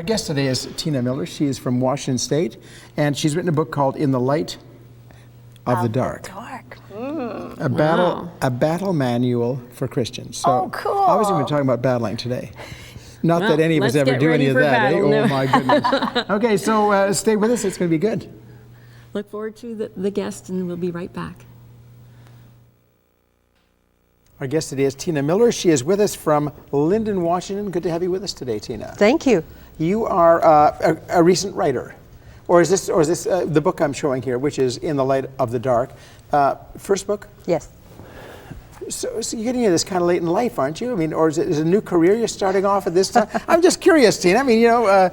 Our guest today is Tina Miller. She is from Washington State, and she's written a book called In the Light of the Dark. A battle manual for Christians. So cool. Obviously we're talking about battling today. Not that any of us ever do any of that. Battle, Oh my goodness. Okay, so stay with us. It's going to be good. Look forward to the guest, and we'll be right back. Our guest today is Tina Miller. She is with us from Lynden, Washington. Good to have you with us today, Tina. Thank you. You are a recent writer, or is this the book I'm showing here, which is In the Light of the Dark? First book? Yes. So you're getting into this kind of late in life, aren't you? I mean, or is it a new career you're starting off at this time? I'm just curious, Tina. I mean, you know,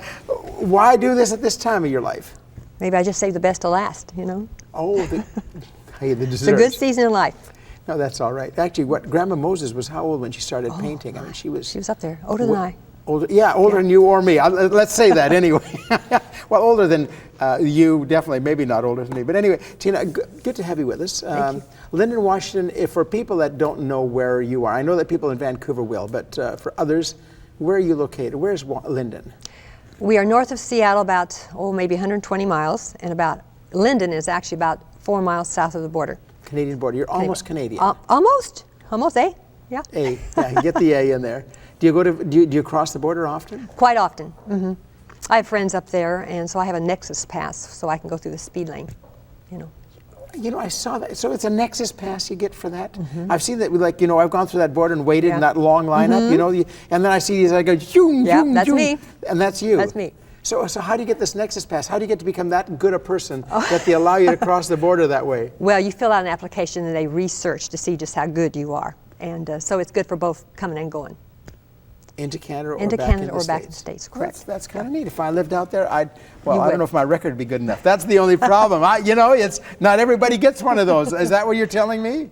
why do this at this time of your life? Maybe I just saved the best to last, you know. Oh, hey, the desserts. It's a good season in life. No, that's all right. Actually, Grandma Moses was how old when she started painting? I mean, she was up there, older than I. Older than you or me. Let's say that anyway. Well, older than you, definitely. Maybe not older than me. But anyway, Tina, good to have you with us. Thank you. Lynden, Washington, for people that don't know where you are, I know that people in Vancouver will, but for others, where are you located? Where's Lynden? We are north of Seattle, about, maybe 120 miles, and Lynden is actually about 4 miles south of the border. Canadian border. You're almost Canadian. Almost, eh? Yeah. A, yeah, get the A in there. Do you cross the border often? Quite often. Mm-hmm. I have friends up there, and so I have a Nexus pass, so I can go through the speed lane, you know. You know, I saw that. So it's a Nexus pass you get for that? Mm-hmm. I've seen that, like, you know, I've gone through that border and waited in that long lineup, you know, and then I see these, I go, zoom, zoom, that's zoom, me. And that's you. That's me. So how do you get this Nexus pass? How do you get to become that good a person that they allow you to cross the border that way? Well, you fill out an application and they research to see just how good you are. And so it's good for both coming and going. Into Canada or into back Canada in the or States? back in the States, correct. That's kind of neat. If I lived out there, I would. don't know if my record would be good enough. That's the only problem. You know, it's not everybody gets one of those. Is that what you're telling me?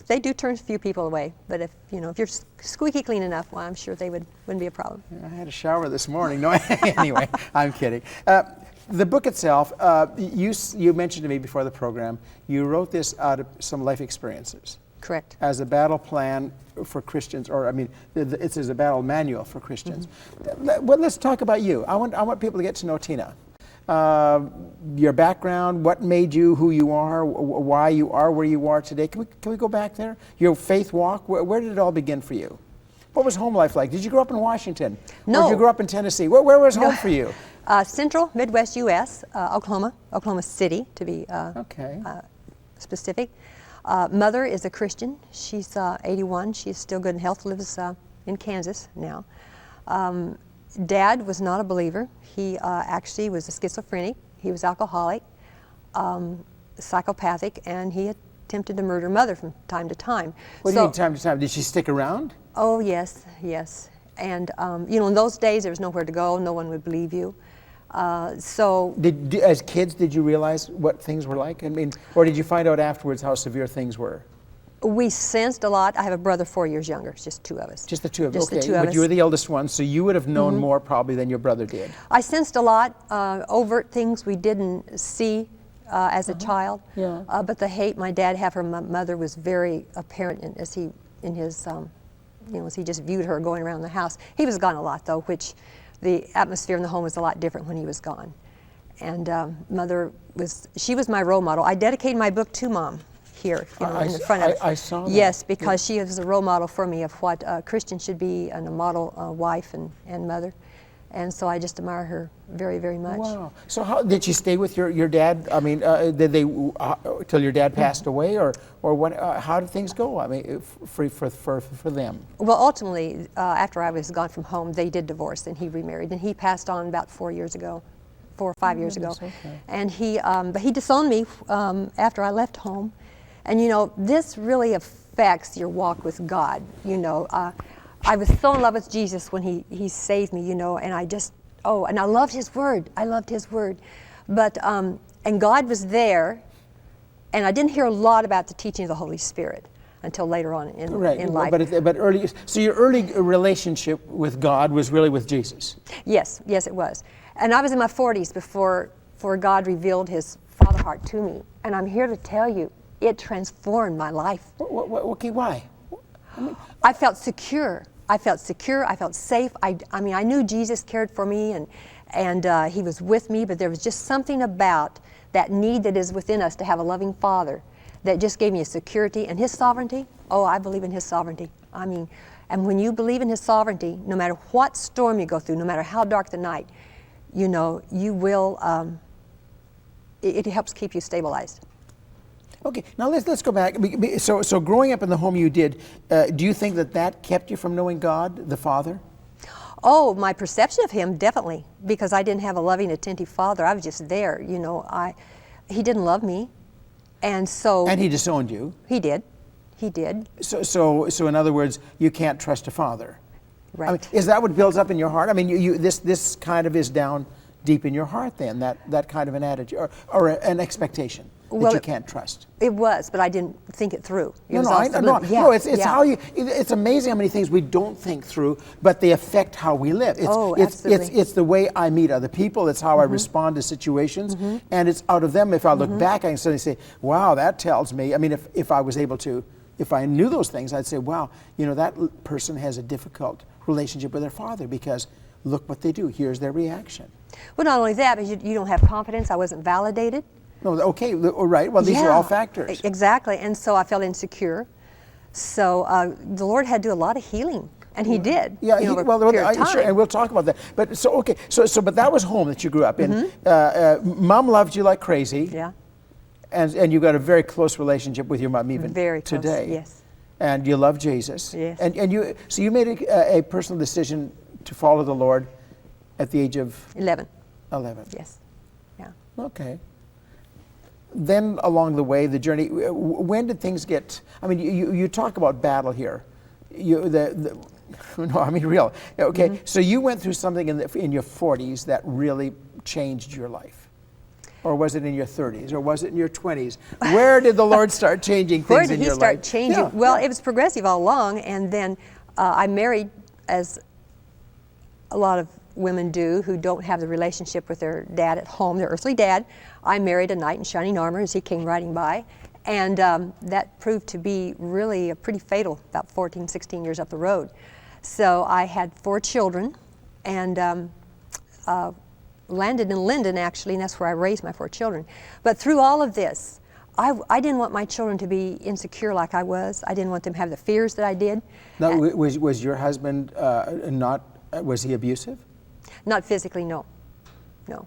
They do turn a few people away, but if you're squeaky clean enough, well, I'm sure wouldn't be a problem. I had a shower this morning. No, anyway, I'm kidding. The book itself, you mentioned to me before the program, you wrote this out of some life experiences. Correct. As a battle plan for Christians, or I mean, it's as a battle manual for Christians. Mm-hmm. Well, let's talk about you. I want people to get to know Tina. Your background, what made you who you are, why you are where you are today. Can we go back there? Your faith walk, where did it all begin for you? What was home life like? Did you grow up in Washington? No. Or did you grow up in Tennessee? Where was home for you? Central, Midwest U.S., Oklahoma City, to be specific. Mother is a Christian. She's 81. She's still good in health, lives in Kansas now. Dad was not a believer. He actually was a schizophrenic. He was alcoholic, psychopathic, and he attempted to murder Mother from time to time. What do you mean time to time? Did she stick around? Oh, yes. And, in those days, there was nowhere to go. No one would believe you. As kids, did you realize what things were like? I mean, or did you find out afterwards how severe things were? We sensed a lot. I have a brother 4 years younger. It's just two of us. Just the two of you? Just okay. the two of us. But you were the eldest one, so you would have known more probably than your brother did. I sensed a lot, overt things we didn't see as a child. Yeah. But the hate my dad had for my mother was very apparent as he just viewed her going around the house. He was gone a lot, though, which the atmosphere in the home was a lot different when he was gone. And Mother was my role model. I dedicated my book to Mom here, in the front of it. I saw that. Yes, because she was a role model for me of what a Christian should be, and a model wife and mother. And so I just admire her very, very much. Wow. So how did she stay with your dad? I mean, did they till your dad passed away, or what? How did things go? I mean, for them. Well, ultimately, after I was gone from home, they did divorce, and he remarried, and he passed on about 4 or 5 years ago. Okay. And but he disowned me after I left home, and this really affects your walk with God. I was so in love with Jesus when he saved me, and and I loved His Word. But, and God was there, and I didn't hear a lot about the teaching of the Holy Spirit until later on in life. But early, so your early relationship with God was really with Jesus? Yes, it was. And I was in my 40s before God revealed His Father heart to me. And I'm here to tell you, it transformed my life. Okay, why? I felt secure. I felt secure. I felt safe. I mean, I knew Jesus cared for me, and He was with me. But there was just something about that need that is within us to have a loving Father that just gave me a security and His sovereignty. Oh, I believe in His sovereignty. I mean, and when you believe in His sovereignty, no matter what storm you go through, no matter how dark the night, you know, you will. It helps keep you stabilized. Okay, now let's go back. So growing up in the home you did, do you think that kept you from knowing God, the Father? Oh, my perception of Him, definitely, because I didn't have a loving, attentive Father. I was just there, you know. He didn't love me, and so. And He disowned you. He did. He did. So in other words, you can't trust a father. Right. I mean, is that what builds up in your heart? I mean, this kind of is down deep in your heart then, that kind of an attitude or an expectation that you can't trust. It was, but I didn't think it through. No, it's how you. It's amazing how many things we don't think through, but they affect how we live. Absolutely. It's the way I meet other people. It's how I respond to situations, and it's out of them. If I look back, I can suddenly say, "Wow, that tells me." I mean, if I was able to, if I knew those things, I'd say, "Wow, you know, that person has a difficult relationship with their father because look what they do. Here's their reaction." Well, not only that, but you don't have confidence. I wasn't validated. No, okay, right. Well, these are all factors. Exactly, and so I felt insecure. So the Lord had to do a lot of healing, and He did. Yeah, over a period of time. Sure, and we'll talk about that. But so okay, but that was home that you grew up in. Mom loved you like crazy. Yeah. And you got a very close relationship with your mom even very close, today. yes. And you love Jesus. Yes. And you made a personal decision to follow the Lord at the age of 11. 11. Yes. Yeah. Okay. Then along the way, the journey, when did things get, I mean, you talk about battle here. No, I mean real. Okay, so you went through something in your 40s that really changed your life. Or was it in your 30s? Or was it in your 20s? Where did the Lord start changing things in your life? Where did He start changing? Yeah, well, it was progressive all along, and then I married, as a lot of women do who don't have the relationship with their dad at home, their earthly dad. I married a knight in shining armor as he came riding by, and that proved to be really pretty fatal about 14, 16 years up the road. So I had 4 children, and landed in Linden, actually, and that's where I raised my 4 children. But through all of this, I didn't want my children to be insecure like I was. I didn't want them to have the fears that I did. Now, was your husband was he abusive? Not physically, no. No.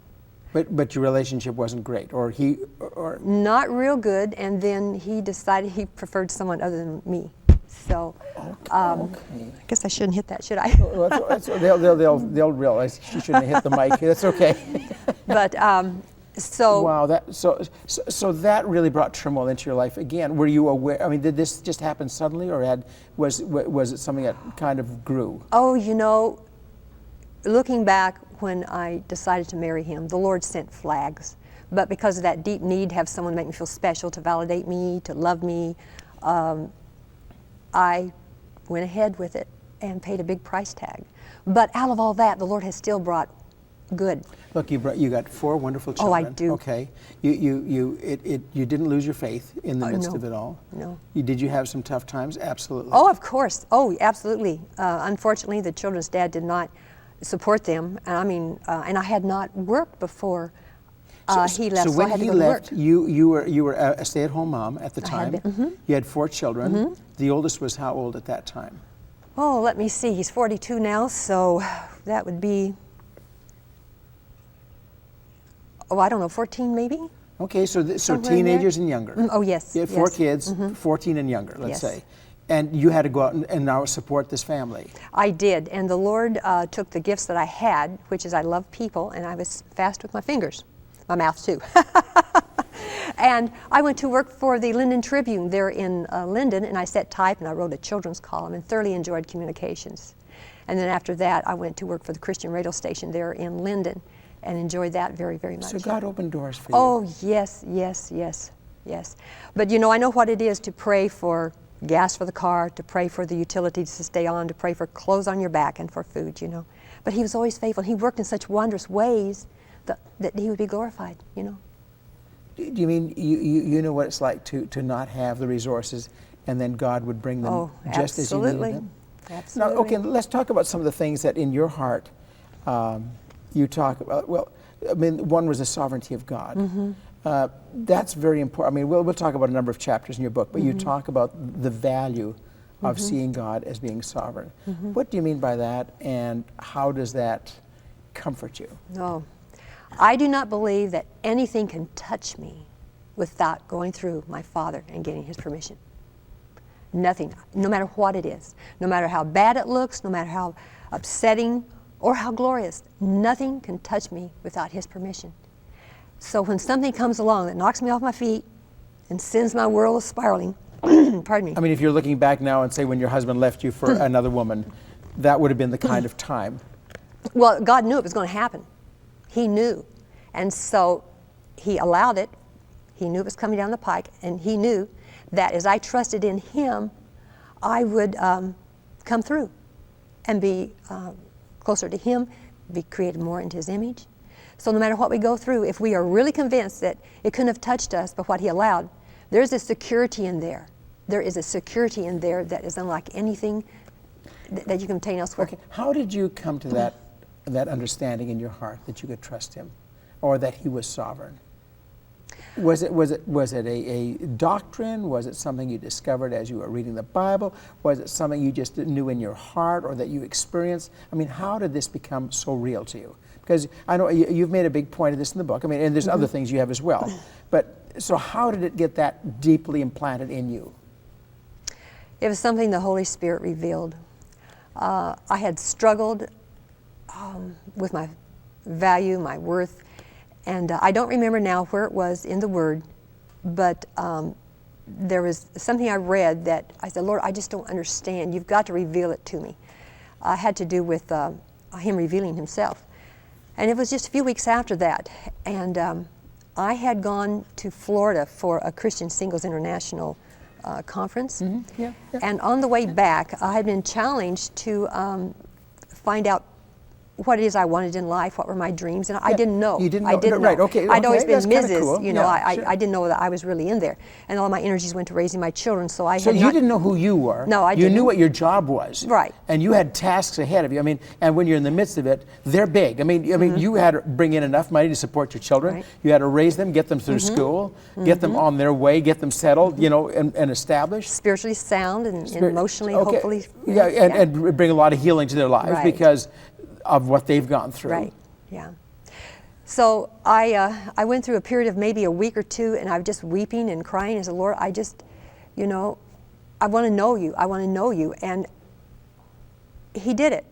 But your relationship wasn't great, or Not real good, and then he decided he preferred someone other than me. So, I guess I shouldn't hit that, should I? They'll realize you shouldn't have hit the mic. That's okay. But so. Wow, so that really brought turmoil into your life again. Were you aware? I mean, did this just happen suddenly, or was it something that kind of grew? Oh, you know, looking back, when I decided to marry him, the Lord sent flags. But because of that deep need to have someone make me feel special, to validate me, to love me, I went ahead with it and paid a big price tag. But out of all that, the Lord has still brought good. Look, you got 4 wonderful children. Oh, I do. Okay, you didn't lose your faith in the midst no, of it all. No. Did you have some tough times? Absolutely. Oh, of course. Oh, absolutely. Unfortunately, the children's dad did not support them. I mean, and I had not worked before he left. So when I had he to go to left, work. you were a stay-at-home mom at the time. I had been, You had 4 children. The oldest was how old at that time? Oh, let me see. He's 42 now, so that would be, I don't know, 14 maybe? Okay, so Somewhere in teenagers there. and younger. Oh, yes. You had 4 yes. kids, 14 and younger, let's Yes. say. And you had to go out and now support this family. I did, and the Lord took the gifts that I had, which is I love people, and I was fast with my fingers, my mouth too. And I went to work for the Linden Tribune there in Linden, and I set type and I wrote a children's column and thoroughly enjoyed communications. And then after that, I went to work for the Christian radio station there in Linden and enjoyed that very, very much. So God opened doors for you. Oh, yes, yes, yes, yes. But you know, I know what it is to pray for gas for the car, to pray for the utilities to stay on, to pray for clothes on your back and for food, you know. But he was always faithful. He worked in such wondrous ways that he would be glorified, you know. Do you mean you know what it's like to not have the resources and then God would bring them just as you needed them? Absolutely. Now, okay, let's talk about some of the things that in your heart you talk about. Well, I mean, one was the sovereignty of God. That's very important. I mean, we'll talk about a number of chapters in your book, but you talk about the value of seeing God as being sovereign. What do you mean by that, and how does that comfort you? No. I do not believe that anything can touch me without going through my Father and getting His permission. Nothing, no matter what it is, no matter how bad it looks, no matter how upsetting or how glorious, nothing can touch me without His permission. So when something comes along that knocks me off my feet and sends my world spiraling, pardon me. I mean, if you're looking back now and say when your husband left you for another woman, that would have been the kind of time. Well, God knew it was going to happen. He knew. And so He allowed it. He knew it was coming down the pike, and He knew that as I trusted in Him, I would come through and be closer to Him, be created more into His image. So no matter what we go through, if we are really convinced that it couldn't have touched us but what He allowed, there's a security in there. There is a security in there that is unlike anything that you can obtain elsewhere. Okay, how did you come to that understanding in your heart that you could trust Him, or that He was sovereign? Was it a doctrine? Was it something you discovered as you were reading the Bible? Was it something you just knew in your heart or that you experienced? I mean, how did this become so real to you? Because I know you've made a big point of this in the book. I mean, and there's other things you have as well. But so how did it get that deeply implanted in you? It was something the Holy Spirit revealed. I had struggled with my value, my worth, and I don't remember now where it was in the Word, but there was something I read that I said, Lord, I just don't understand. You've got to reveal it to me. It had to do with Him revealing Himself. And it was just a few weeks after that, and I had gone to Florida for a Christian Singles International conference. Yeah. And on the way back, I had been challenged to find out what it is I wanted in life, what were my dreams, and I didn't know. You didn't know? I didn't Right, know. okay, I'd always been that's kinda Mrs., cool. you know, Yeah, sure. I didn't know that I was really in there. And all my energies went to raising my children, so I So had you not, didn't know who you were. No, I You didn't. knew what your job was. Right. And you had tasks ahead of you. I mean, and when you're in the midst of it, they're big. I mean, you had to bring in enough money to support your children. Right. You had to raise them, get them through school, get them on their way, get them settled, you know, and established. spiritually sound and emotionally, Okay. hopefully. Yeah, and bring a lot of healing to their lives Right. because of what they've gone through. Right, yeah. So I went through a period of maybe a week or two, and I was just weeping and crying and said, Lord, I just, you know, I want to know you. I want to know you. And He did it.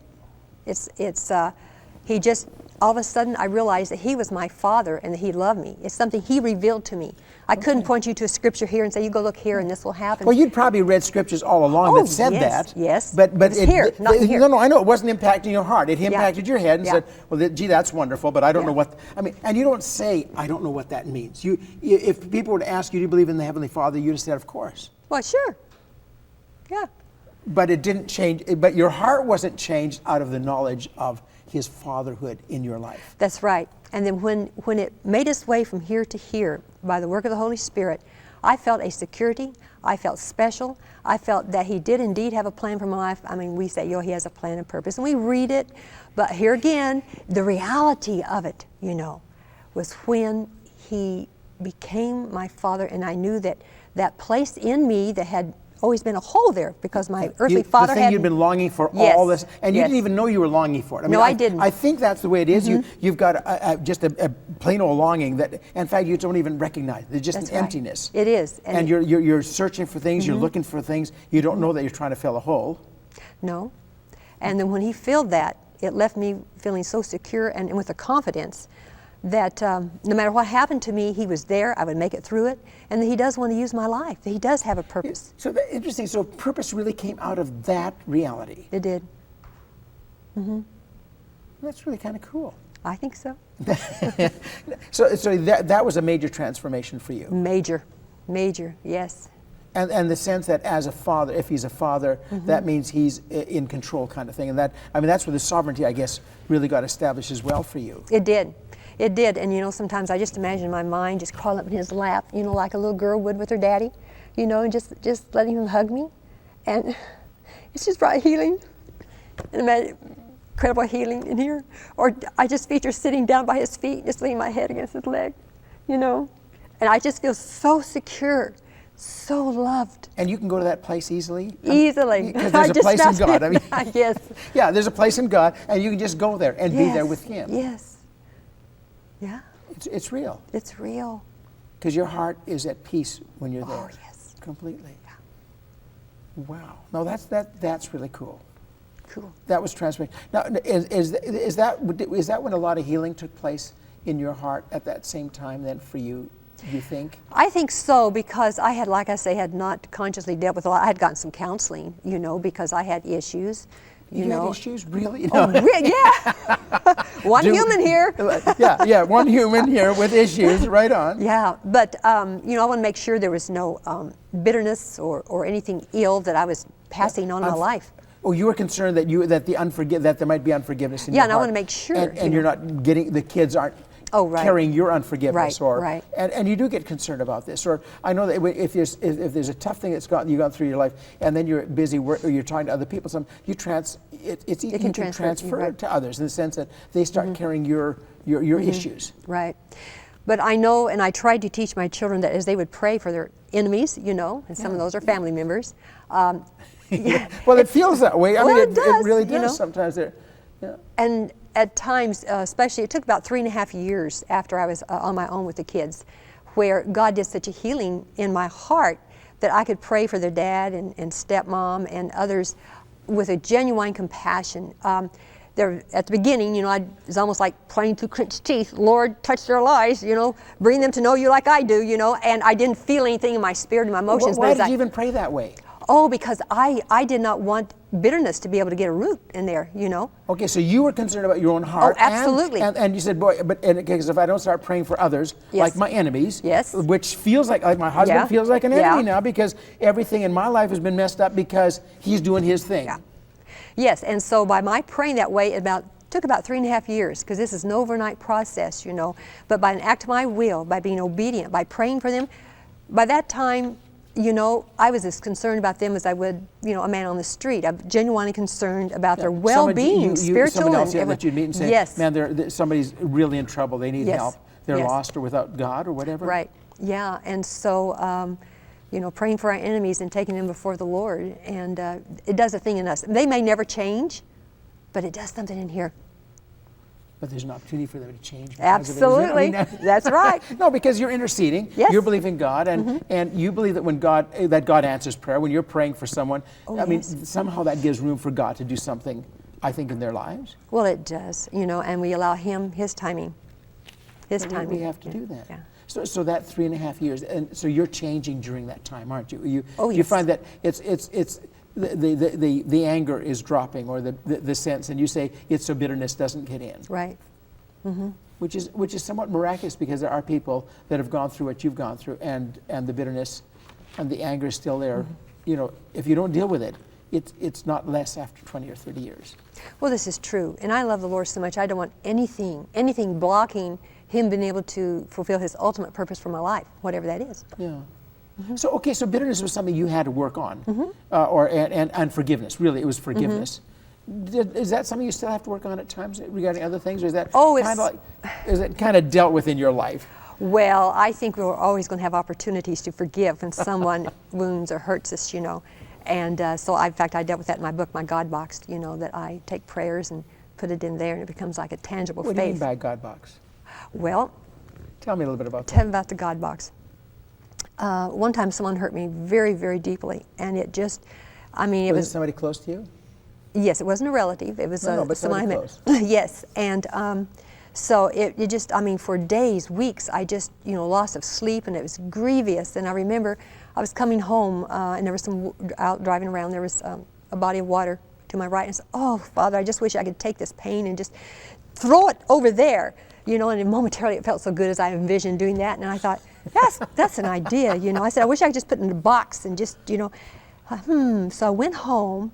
He just, all of a sudden, I realized that He was my Father and that He loved me. It's something He revealed to me. I couldn't point you to a scripture here and say, you go look here and this will happen. Well, you'd probably read scriptures all along Oh, that said yes, that. yes. But It's here, not here. No, I know it wasn't impacting your heart. It impacted your head and Yeah. said, well, gee, that's wonderful, but I don't Yeah. know what, I mean, and you don't say, I don't know what that means. If people were to ask you, do you believe in the Heavenly Father, you'd have said, of course. Well, sure. Yeah. But it didn't change, but your heart wasn't changed out of the knowledge of His fatherhood in your life. That's right. And then when it made its way from here to here by the work of the Holy Spirit, I felt a security. I felt special. I felt that He did indeed have a plan for my life. I mean, we say, He has a plan and purpose, and we read it. But here again, the reality of it, you know, was when He became my Father, and I knew that that place in me that had always been a hole there because my earthly father the thing had you'd been longing for Yes, all this, and you yes. didn't even know you were longing for it. I No, mean, I didn't. I think that's the way it is. You've got just a plain old longing that, in fact, you don't even recognize. There's just That's an right. emptiness. It is. And you're searching for things. You're looking for things. You don't know that you're trying to fill a hole. No. And then when He filled that, it left me feeling so secure and with a confidence that no matter what happened to me, He was there. I would make it through it. And that He does want to use my life. That He does have a purpose. So interesting. So purpose really came out of that reality. It did. That's really kind of cool. I think so. So that was a major transformation for you. Major, yes. And the sense that as a father, if He's a father, that means He's in control, kind of thing. And that's where the sovereignty, I guess, really got established as well for you. It did. It did. And, you know, sometimes I just imagine my mind just crawling up in His lap, you know, like a little girl would with her daddy, you know, and just letting Him hug me. And, It's just brought healing. And incredible healing in here. Or I just feature sitting down by his feet, just leaning my head against his leg, you know. And I just feel so secure, so loved. And you can go to that place easily? Easily. Because there's a place in God. I mean, yes. Yeah, there's a place in God, and you can just go there and be there with Him. Yes. Yeah. It's real. It's real. Because your heart is at peace when you're there. Oh, yes. Completely. Yeah. Wow. No, that's really cool. Cool. That was transformation. Now, is that when a lot of healing took place in your heart at that same time then for you, you think? I think so, because I had, like I say, had not consciously dealt with a lot. I had gotten some counseling, you know, because I had issues. You know. Had issues? Really? Oh, yeah. One human here. Yeah, one human here with issues, right on. Yeah, but, you know, I want to make sure there was no bitterness or anything ill that I was passing on in my life. Oh, you were concerned that that there might be unforgiveness in your heart. Yeah, and I want to make sure. And you're not getting, the kids aren't carrying your unforgiveness. Right. And you do get concerned about this. Or I know that if there's a tough thing you've gone through your life, and then you're busy or you're talking to other people, you can transfer it to others in the sense that they start carrying your issues. Right. But I know, and I tried to teach my children that as they would pray for their enemies, you know, and some of those are family members. Well, it feels that way. I mean, it does, it really does you know? sometimes. And at times, especially, it took about 3.5 years after I was on my own with the kids, where God did such a healing in my heart that I could pray for their dad and stepmom and others with a genuine compassion. At the beginning, you know, it was almost like playing through clenched teeth. Lord, touch their lives, you know, bring them to know you like I do, you know, and I didn't feel anything in my spirit and my emotions. Why did you even pray that way? Oh, because I did not want bitterness to be able to get a root in there, you know. Okay, so you were concerned about your own heart. Oh, absolutely. And you said, boy, because if I don't start praying for others, like my enemies, which feels like my husband feels like an enemy now, because everything in my life has been messed up because he's doing his thing. Yeah. Yes, and so by my praying that way, took about 3.5 years, because this is an overnight process, you know. But by an act of my will, by being obedient, by praying for them, by that time, you know, I was as concerned about them as I would, you know, a man on the street. I'm genuinely concerned about their well-being, spiritual. Someone else that you'd meet and say, yes. Man, somebody's really in trouble. They need help. They're lost or without God or whatever. Right. Yeah. And so, you know, praying for our enemies and taking them before the Lord, and it does a thing in us. They may never change, but it does something in here. But there's an opportunity for them to change. Absolutely. That's right. No, because you're interceding. Yes. You're believing God, and you believe that when God answers prayer, when you're praying for someone, I mean, somehow that gives room for God to do something, I think, in their lives. Well, it does, you know, and we allow Him His timing. His timing. We have to do that. Yeah. So that 3.5 years, and so you're changing during that time, aren't you? Yes. You find that it's the anger is dropping, or the sense, and you say it's so bitterness doesn't get in. Right. Mm-hmm. Which is somewhat miraculous, because there are people that have gone through what you've gone through, and the bitterness and the anger is still there. Mm-hmm. You know, if you don't deal with it, it's not less after 20 or 30 years. Well, this is true, and I love the Lord so much. I don't want anything blocking Him being able to fulfill His ultimate purpose for my life, whatever that is. Yeah. Mm-hmm. So bitterness was something you had to work on, and forgiveness. Really, it was forgiveness. Mm-hmm. Is that something you still have to work on at times regarding other things, or is that is it kind of dealt with in your life? Well, I think we're always going to have opportunities to forgive when someone wounds or hurts us, you know. And so, in fact, I dealt with that in my book, My God Box. You know, that I take prayers and put it in there, and it becomes like a tangible faith. What do you mean by God Box? Well, tell me a little bit about that. Tell me about the God Box. One time someone hurt me very, very deeply, and it just, I mean, it was somebody close to you? Yes, it wasn't a relative. It was but someone I met. Close. Yes, and so it just, I mean, for days, weeks, I just, you know, loss of sleep, and it was grievous. And I remember I was coming home, and there was out driving around, there was a body of water to my right, and I said, "Oh, Father, I just wish I could take this pain and just throw it over there." You know, and momentarily it felt so good as I envisioned doing that, and I thought, that's an idea, you know. I said, I wish I could just put it in a box and just, you know, So I went home,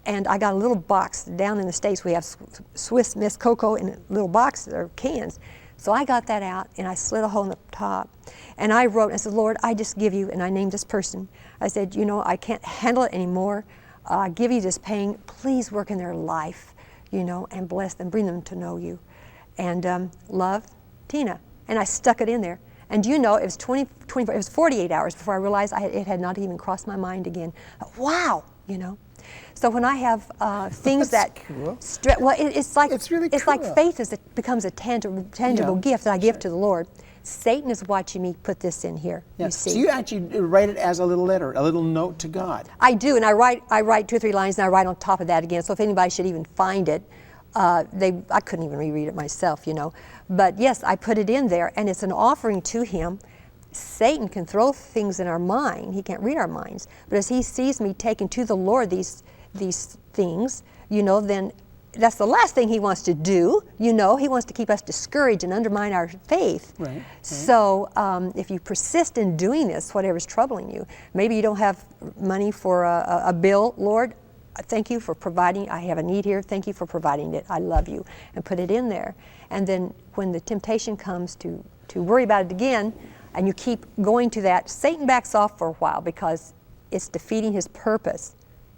and I got a little box. Down in the States, we have Swiss Miss Cocoa in little boxes or cans. So I got that out, and I slit a hole in the top, and I wrote, I said, Lord, I just give you, and I named this person. I said, you know, I can't handle it anymore. give you this pain. Please work in their life, and bless them, bring them to know you. And love, Tina. And I stuck it in there. And it was it was 48 hours before I realized it had not even crossed my mind again. Wow, So when I have things That's that, cool. it's like It's really like cool. faith becomes a tangible gift that I give to the Lord. Satan is watching me put this in here. Yeah. You see. So you actually write it as a little letter, a little note to God. I do, and I write 2 or 3 lines, and I write on top of that again. So if anybody should even find it, I couldn't even reread it myself, But yes, I put it in there, and it's an offering to Him. Satan can throw things in our mind. He can't read our minds. But as he sees me taking to the Lord these things, then that's the last thing he wants to do. He wants to keep us discouraged and undermine our faith. Right. So if you persist in doing this, whatever's troubling you, maybe you don't have money for a bill, Lord, thank you for providing. I have a need here. Thank you for providing it. I love you. And put it in there. And then when the temptation comes to worry about it again, and you keep going to that, Satan backs off for a while because it's defeating his purpose.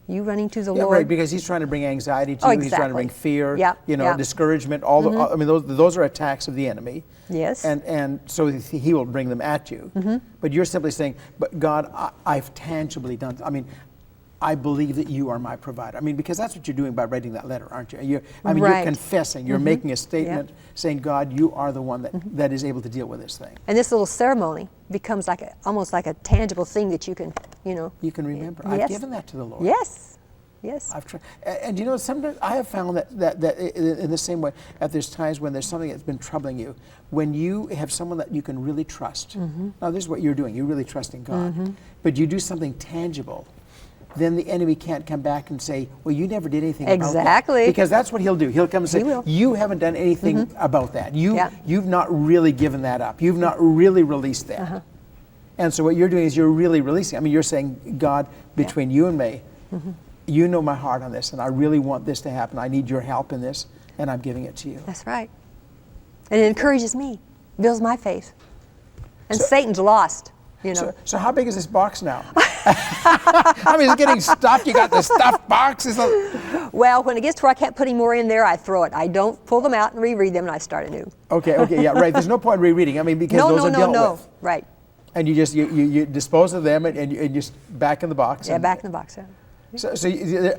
You running to the Lord. Right, because he's trying to bring anxiety to you. He's trying to bring fear, discouragement. I mean, those are attacks of the enemy. Yes. And so he will bring them at you. But you're simply saying, but God, I've tangibly done. I mean, I believe that you are my provider. I mean, because that's what you're doing by writing that letter, aren't you? You're confessing. You're making a statement saying, God, you are the one that is able to deal with this thing. And this little ceremony becomes almost like a tangible thing that you can, You can remember. Yes. I've given that to the Lord. Yes. Yes. I've tried, and sometimes I have found that in the same way, that there's times when there's something that's been troubling you, when you have someone that you can really trust. Now, this is what you're doing. You're really trusting God. But you do something tangible. Then the enemy can't come back and say, well, you never did anything about that. Exactly. Because that's what he'll do. He'll come and say, you haven't done anything about that. You've not really given that up. You've not really released that. And so what you're doing is you're really releasing. I mean, you're saying, God, between you and me, you know my heart on this, and I really want this to happen. I need your help in this, and I'm giving it to you. That's right. And it encourages me, builds my faith. And Satan's lost, So how big is this box now? I mean, it's getting stuffed. You got the stuffed boxes. Well, when it gets to where I can't put any more in there, I throw it. I don't pull them out and reread them, and I start anew. Okay, yeah, right. There's no point in rereading. I mean, because those are dealt with. Right. And you just you dispose of them and you just back in the box. Yeah, back in the box. Yeah. So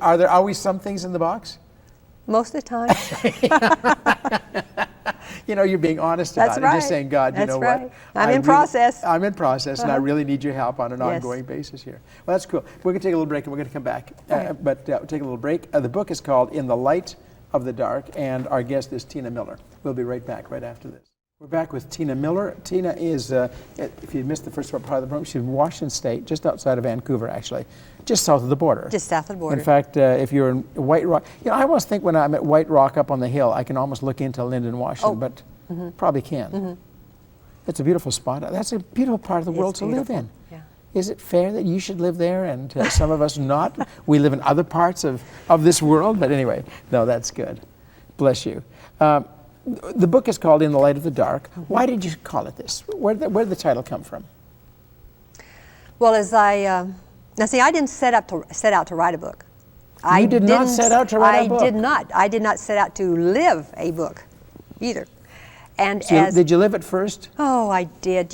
are there always some things in the box? Most of the time. You're being honest about That's it. right. Just saying, God, you That's know right. what? I'm in process. I'm in process, and I really need your help on an ongoing basis here. Well, that's cool. We're going to take a little break, and we're going to come back. But take a little break. The book is called In the Light of the Dark, and our guest is Tina Miller. We'll be right back right after this. We're back with Tina Miller. Tina is, if you missed the first part of the program, she's in Washington State, just outside of Vancouver, actually, just south of the border. Just south of the border. In fact, if you're in White Rock, I always think when I'm at White Rock up on the hill, I can almost look into Lyndon, Washington, but probably can't. It's a beautiful spot. That's a beautiful part of the world to live in. Yeah. Is it fair that you should live there and some of us not? We live in other parts of this world, but anyway, no, that's good. Bless you. The book is called In the Light of the Dark. Why did you call it this? Where did the title come from? Well, as I didn't set out to write a book. You did not set out to write a book. I did not. I did not set out to live a book, either. And So did you live it first? Oh, I did.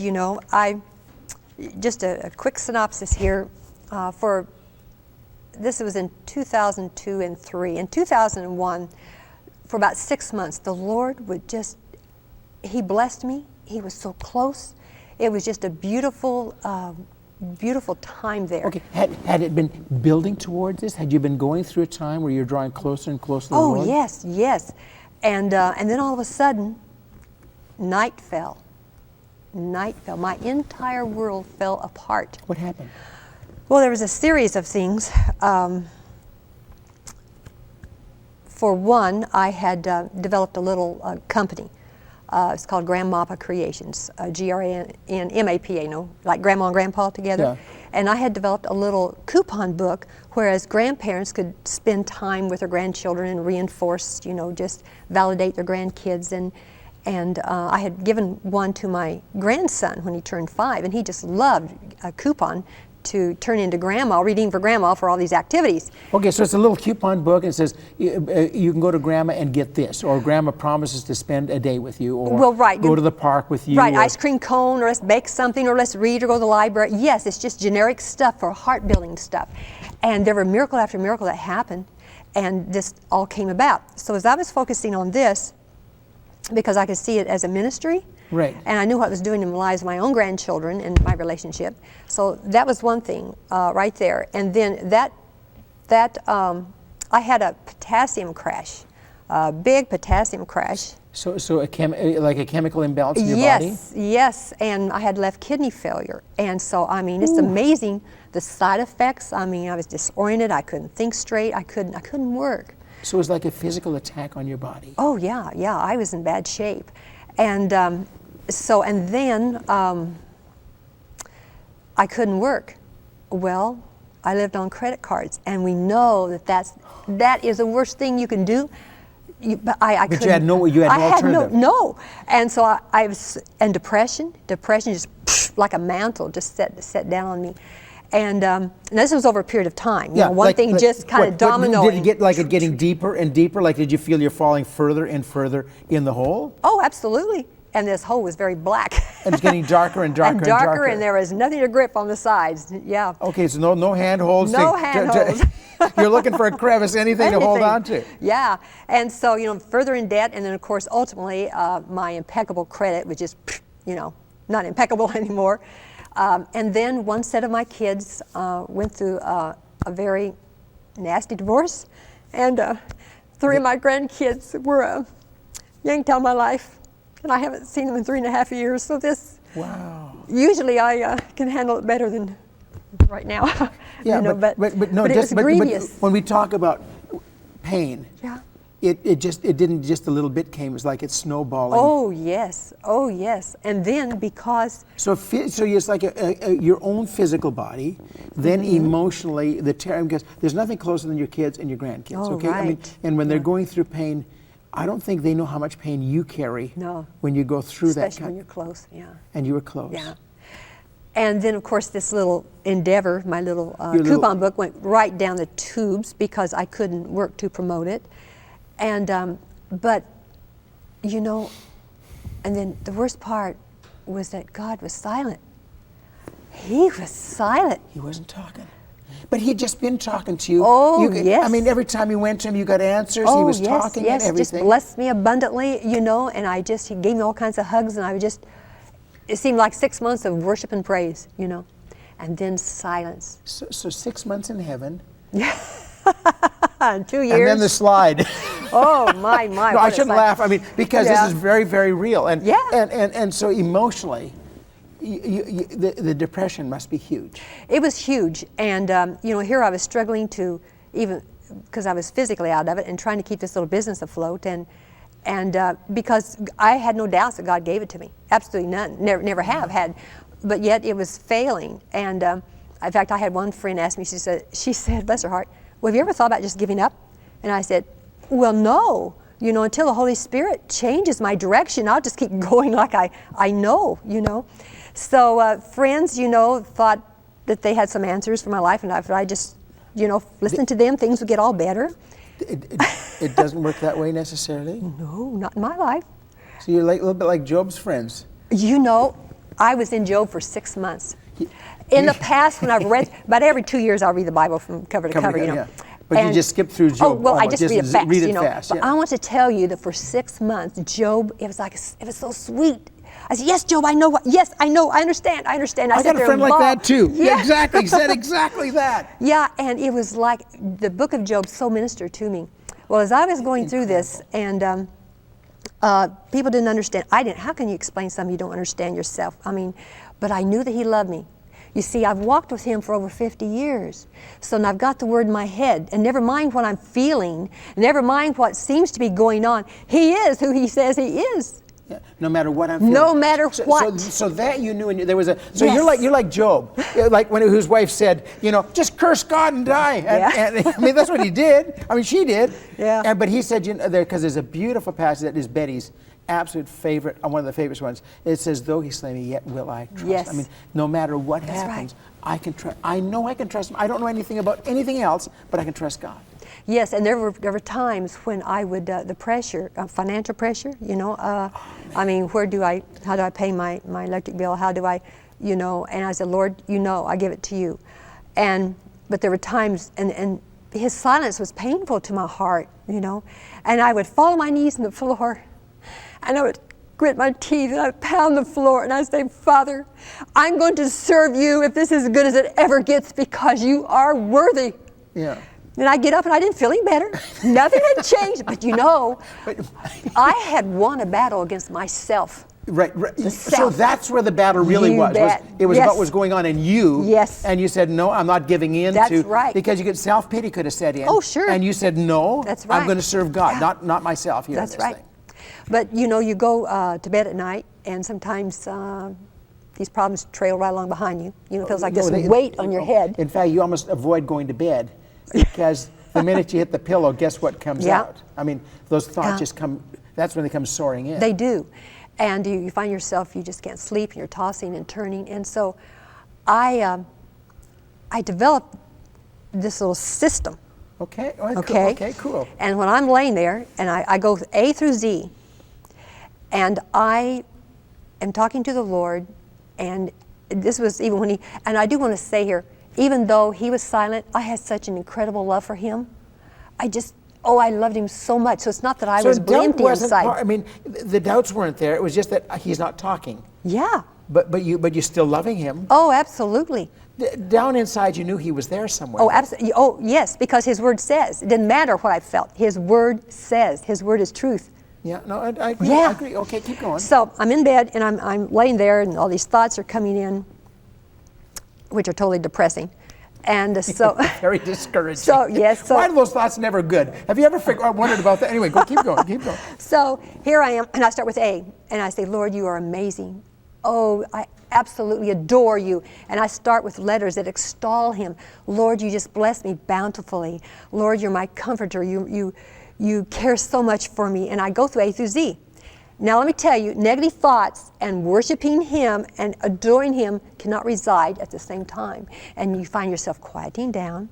Just a quick synopsis here. This was in 2002 and 3. In 2001. For about 6 months, the Lord He blessed me. He was so close. It was just a beautiful, beautiful time there. Okay, had it been building towards this? Had you been going through a time where you're drawing closer and closer to the Lord? Oh, yes. And then all of a sudden, night fell. My entire world fell apart. What happened? Well, there was a series of things. For one, I had developed a little company. It's called Grandmapa Creations, G-R-A-N-M-A-P-A, like Grandma and Grandpa together. Yeah. And I had developed a little coupon book, whereas grandparents could spend time with their grandchildren and reinforce, just validate their grandkids. And I had given one to my grandson when he turned 5, and he just loved a coupon to turn into grandma, redeem for grandma for all these activities. Okay, so it's a little coupon book, and it says you can go to grandma and get this, or grandma promises to spend a day with you, or Well, right. go to the park with you. Right, or- ice cream cone, or let's bake something, or let's read, or go to the library. Yes, it's just generic stuff for heart-building stuff. And there were miracle after miracle that happened, and this all came about. So as I was focusing on this, because I could see it as a ministry, Right. and I knew what it was doing in the lives of my own grandchildren and my relationship. So that was one thing right there. And then I had a potassium crash, a big potassium crash. So like a chemical imbalance in your body? Yes, and I had left kidney failure. And so, I mean, it's amazing the side effects. I mean, I was disoriented, I couldn't think straight, I couldn't work. So it was like a physical attack on your body. Oh yeah, I was in bad shape. And then I couldn't work. Well, I lived on credit cards, and we know that is the worst thing you can do. But I couldn't. You had no alternative. No. And so I was, and depression just like a mantle just set down on me. And this was over a period of time. You know, one thing just kind of dominoing. Did it get like it getting deeper and deeper? Like, did you feel you're falling further and further in the hole? Oh, absolutely. And this hole was very black. And it's getting darker and darker and darker, and there was nothing to grip on the sides. Yeah. Okay, so no handholds. No handholds. You're looking for a crevice, anything to hold on to. Yeah. And so, you know, further in debt, and then of course, ultimately, my impeccable credit was just, you know, not impeccable anymore. And then one set of my kids went through a very nasty divorce, and 3 of my grandkids were yanked out of my life, and I haven't seen them in 3.5 years. So this, wow. Usually I can handle it better than right now. Yeah, you know, but it was grievous. But when we talk about pain, yeah. It didn't just a little bit came. It was like it's snowballing. Oh yes, and then because so it's like your own physical body, then emotionally because there's nothing closer than your kids and your grandkids. Oh, okay, I mean, right. and when they're going through pain, I don't think they know how much pain you carry. No. When you go through especially when you're close, yeah. And you were close. Yeah. And then, of course, this little endeavor, my little coupon book, went right down the tubes because I couldn't work to promote it. And, but, you know, and then the worst part was that God was silent. He was silent. He wasn't talking. But he'd just been talking to you. Oh, yes. I mean, every time you went to him, you got answers. Oh, he was yes, talking yes, and everything. just blessed me abundantly, you know, and he gave me all kinds of hugs, and I would just, it seemed like 6 months of worship and praise, you know, and then silence. So 6 months in heaven. Yeah. 2 years. And then the slide. Oh, my. No, I shouldn't laugh. I mean, because this is very, very real. And, yeah. and so emotionally, the depression must be huge. It was huge. And, you know, here I was struggling to even, because I was physically out of it and trying to keep this little business afloat. And because I had no doubts that God gave it to me. Absolutely none. Never have had. But yet it was failing. And in fact, I had one friend ask me, she said, bless her heart, well, have you ever thought about just giving up? And I said, well, no. You know, until the Holy Spirit changes my direction, I'll just keep going like I know, you know. So friends, you know, thought that they had some answers for my life, and if I just, you know, listened to them, things would get all better. It doesn't work that way necessarily? No, not in my life. So you're like a little bit like Job's friends. You know, I was in Job for 6 months. In the past, when I've read, about every 2 years, I'll read the Bible from cover to cover, you know. Yeah. But you just skip through Job. Oh, well, I just read it fast, read it you know. fast, but yeah. I want to tell you that for 6 months, Job, it was so sweet. I said, yes, Job, I know yes, I know, I understand. I got a friend like that too. Yeah. Exactly, he said exactly that. Yeah, and it was like the book of Job so ministered to me. Well, as I was going through this, and people didn't understand, how can you explain something you don't understand yourself? I mean, but I knew that he loved me. You see, I've walked with him for over 50 years. So now I've got the word in my head. And never mind what I'm feeling, never mind what seems to be going on, he is who he says he is. Yeah, no matter what I'm feeling. No matter what. So that you knew, and there was a. So Yes. you're like Job, like when his wife said, you know, just curse God and die. And I mean, that's what he did. I mean, she did. Yeah. But he said, you know, because there's a beautiful passage that is Betty's absolute favorite, one of the favorite ones. It says, "Though he slay me, yet will I trust." Yes. I mean, no matter what That's happens, I know I can trust him. I don't know anything about anything else, but I can trust God. Yes, and there were times when I would, the pressure, financial pressure, I mean, how do I pay my electric bill? How do I, and I said, Lord, I give it to you. But there were times, and his silence was painful to my heart, and I would fall on my knees on the floor, and I would grit my teeth, and I'd pound the floor, and I'd say, Father, I'm going to serve you if this is as good as it ever gets, because you are worthy. Yeah. And I get up and I didn't feel any better. Nothing had changed. But I had won a battle against myself. Right. So that's where the battle really was. It was about what was going on in you. Yes. And you said, no, I'm not giving in. That's right. Because you could self-pity could have set in. Oh, sure. And you said, no, that's right. I'm going to serve God, not myself here. That's right. Thing. But, you go to bed at night, and sometimes these problems trail right along behind you. It feels like this weight on your head. In fact, you almost avoid going to bed. Because the minute you hit the pillow, guess what comes out? I mean, those thoughts just come, that's when they come soaring in. They do. And you find yourself, you just can't sleep, and you're tossing and turning. And so I developed this little system. Okay. Cool. And when I'm laying there, and I go A through Z, and I am talking to the Lord, and this was even when and I do want to say here, even though he was silent, I had such an incredible love for him. I loved him so much. So it's not that I was empty inside. The doubts weren't there. It was just that he's not talking. Yeah. But you're still loving him. Oh, absolutely. Down inside, you knew he was there somewhere. Oh, absolutely. Oh, yes, because his word says. It didn't matter what I felt. His word says. His word is truth. Yeah. No, I agree. Yeah. I agree. Okay, keep going. So I'm in bed, and I'm laying there, and all these thoughts are coming in, which are totally depressing. And so very discouraging. So yes. So why are those thoughts never good? Have you ever wondered about that? Anyway, keep going. So here I am, and I start with A, and I say, Lord, you are amazing. Oh, I absolutely adore you. And I start with letters that extol him. Lord, you just bless me bountifully. Lord, you're my comforter. You care so much for me. And I go through A through Z. Now let me tell you, negative thoughts and worshiping him and adoring him cannot reside at the same time. And you find yourself quieting down,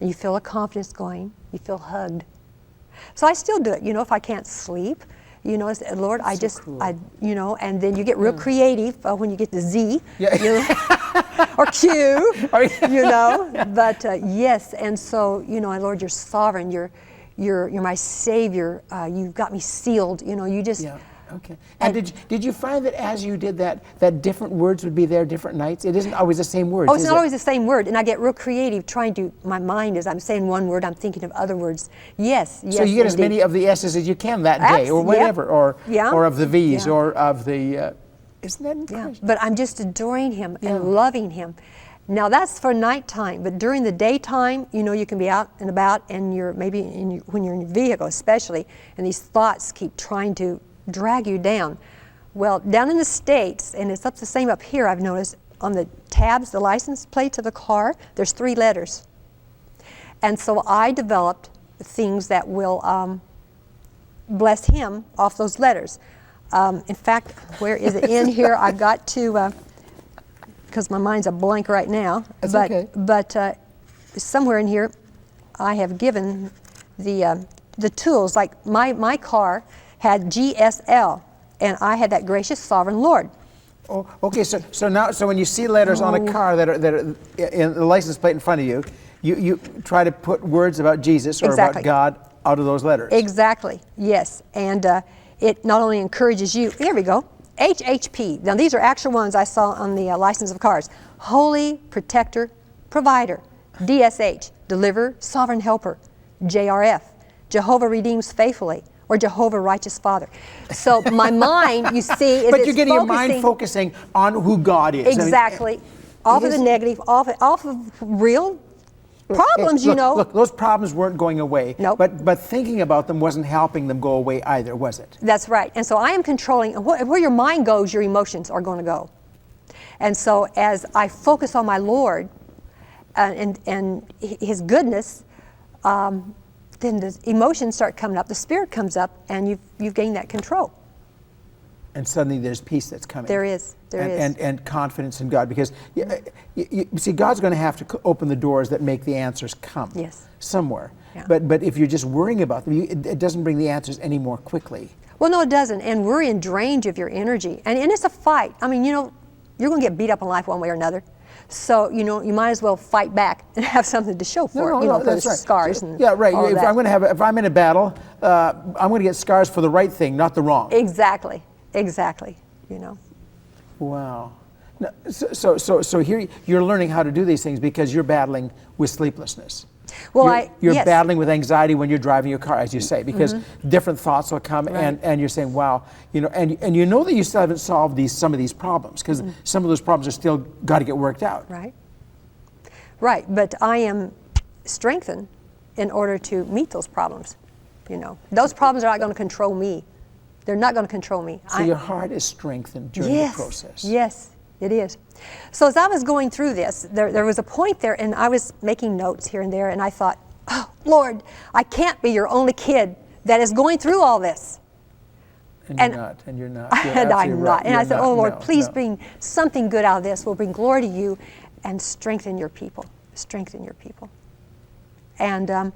and you feel a confidence going, you feel hugged. So I still do it, if I can't sleep, Lord, cool. And then you get real creative when you get to Z, or Q, but yes, and so, Lord, you're sovereign, you're my Savior, you've got me sealed, you just... Yeah. Okay. And did you find that as you did that different words would be there different nights? It isn't always the same words. Oh, it's not always the same word, and I get real creative my mind, as I'm saying one word, I'm thinking of other words. Yes. So you get as many of the S's as you can that day, or whatever, or of the V's, or of the. Isn't that encouraging? Yeah. But I'm just adoring him and loving him. Now that's for nighttime, but during the daytime, you can be out and about, and you're maybe when you're in your vehicle, especially, and these thoughts keep trying to drag you down. Well, down in the States, and it's the same up here, I've noticed, on the tabs, the license plates of the car, there's 3 letters. And so I developed things that will bless him off those letters. In fact, where is it in here? I've got to, because my mind's a blank right now. That's okay. But somewhere in here, I have given the tools. Like my car had GSL, and I had that gracious sovereign Lord. Oh, okay. So when you see letters on a car that are in the license plate in front of you, you try to put words about Jesus or about God out of those letters. Exactly. Yes, and it not only encourages you. Here we go. HHP. Now these are actual ones I saw on the license of cars. Holy Protector, Provider. DSH. Deliverer, Sovereign Helper. JRF. Jehovah Redeems Faithfully. Or Jehovah Righteous Father. So my mind, you see, is but you're getting your mind focusing on who God is. Exactly. Off of the negative, off of real problems, Look, those problems weren't going away. Nope. But thinking about them wasn't helping them go away either, was it? That's right. And so I am controlling, where your mind goes, your emotions are going to go. And so as I focus on my Lord and his goodness, then the emotions start coming up, the Spirit comes up, and you've gained that control. And suddenly there's peace that's coming. There is. And confidence in God. Because, you see, God's going to have to open the doors that make the answers come. Yes. Somewhere. Yeah. But if you're just worrying about them, it doesn't bring the answers any more quickly. Well, no, it doesn't. And worry drains of your energy. And it's a fight. I mean, you're going to get beat up in life one way or another. So, you might as well fight back and have something to show for it, for that's the right. scars and yeah, right. all If that. if I'm in a battle, I'm going to get scars for the right thing, not the wrong. Exactly. Wow. Now, so here you're learning how to do these things because you're battling with sleeplessness. Well, you're yes. battling with anxiety when you're driving your car, as you say, because different thoughts will come, Right. and you're saying, wow, and you know that you still haven't solved some of these problems, because some of those problems are still got to get worked out. Right. But I am strengthened in order to meet those problems. Those problems are not going to control me. They're not going to control me. So your heart is strengthened during the process. Yes, it is. So as I was going through this, there was a point there, and I was making notes here and there, and I thought, oh, Lord, I can't be your only kid that is going through all this. And you're not. And You're I'm absolutely not. right. And You're I said, not. oh, Lord, No, please no. bring something good out of this. We'll bring glory to you and strengthen your people. Strengthen your people. And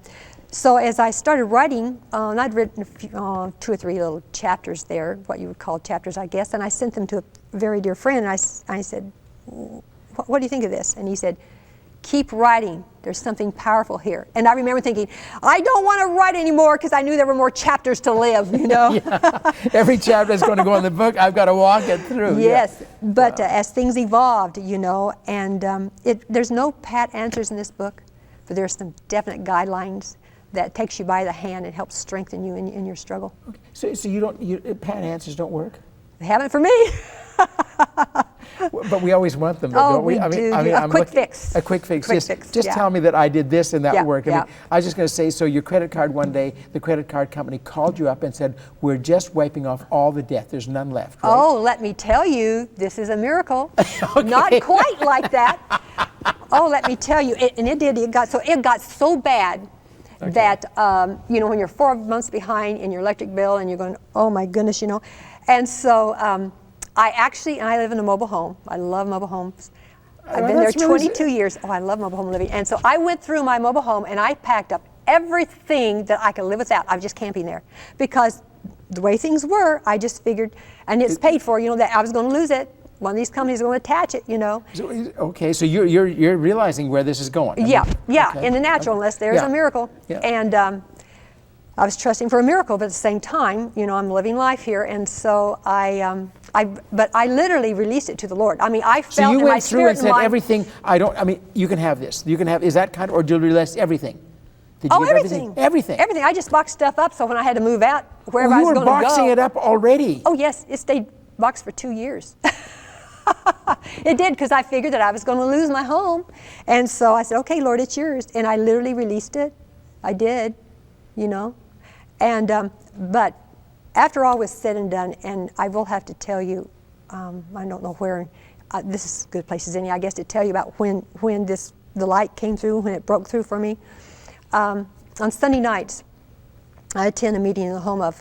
so as I started writing, and I'd written a few, 2 or 3 little chapters there, what you would call chapters, I guess, and I sent them to a very dear friend, and I said, what do you think of this? And he said, keep writing. There's something powerful here. And I remember thinking, I don't want to write anymore, because I knew there were more chapters to live, Yeah. Every chapter is going to go in the book. I've got to walk it through. Yes, Yeah. but as things evolved, and there's no pat answers in this book, but there's some definite guidelines that takes you by the hand and helps strengthen you in your struggle. Okay. So pat answers don't work? They haven't for me. But we always want them, though, Oh, don't we? we do. I'm A quick looking- fix. A quick fix. Quick Just, fix, just yeah. tell me that I did this and that Yeah, worked. yeah. I was just going to say, so your credit card one day, the credit card company called you up and said, we're just wiping off all the debt. There's none left, right? Oh, let me tell you, this is a miracle. Not quite like that. Oh, let me tell you, it got so bad that when you're 4 months behind in your electric bill and you're going, oh my goodness, and so I live in a mobile home. I love mobile homes. I've been there that's really 22 years. Oh, I love mobile home living. And so I went through my mobile home and I packed up everything that I could live without. I was just camping there because the way things were, I just figured, and it's paid for, that I was going to lose it. One of these companies is going to attach it, So, okay, so you're realizing where this is going. I mean, Yeah, okay. in the natural, unless there's Yeah. a miracle. Yeah. And I was trusting for a miracle, but at the same time, I'm living life here, and so but I literally released it to the Lord. I mean, I So felt you in my went through spirit and and said mind, everything. You can have this. Is that kind of, or did you release everything? Did you oh, give everything. Everything. Everything. I just boxed stuff up, so when I had to move out, wherever Oh, I you was were going to go. boxing it up already. Oh, yes, it stayed boxed for 2 years. It did, because I figured that I was going to lose my home. And so I said, okay, Lord, it's yours. And I literally released it. I did, And, but after all was said and done, and I will have to tell you, I don't know where, this is a good place as any, I guess, to tell you about when the light came through, when it broke through for me. On Sunday nights, I attend a meeting in the home of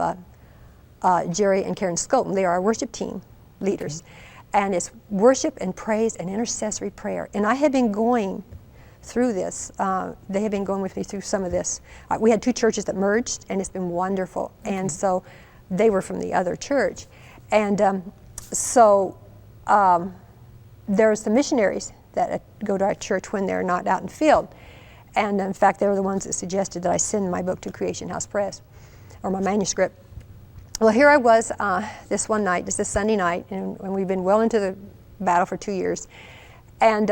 Jerry and Karen Scopen. They are our worship team leaders. Okay. And it's worship and praise and intercessory prayer. And I have been going through this. They have been going with me through some of this. We had 2 churches that merged, and it's been wonderful. Okay. And so they were from the other church. And there's some missionaries that go to our church when they're not out in the field. And in fact, they were the ones that suggested that I send my book to Creation House Press, or my manuscript. Well, here I was this one night, this Sunday night, and we've been well into the battle for 2 years. And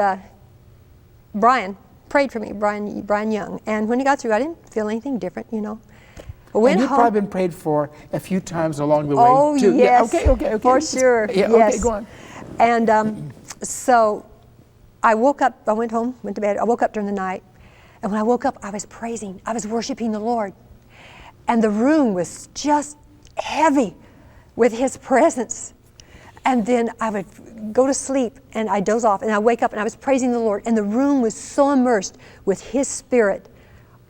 Brian prayed for me, Brian Young. And when he got through, I didn't feel anything different, And you've probably been prayed for a few times along the way, too. Yes. Yeah, okay. For sure, Yeah, yes. okay, go on. And so I woke up, I went home, went to bed. I woke up during the night. And when I woke up, I was praising. I was worshiping the Lord. And the room was just heavy with His presence. And then I would go to sleep and I'd doze off and I'd wake up and I was praising the Lord. And the room was so immersed with His Spirit.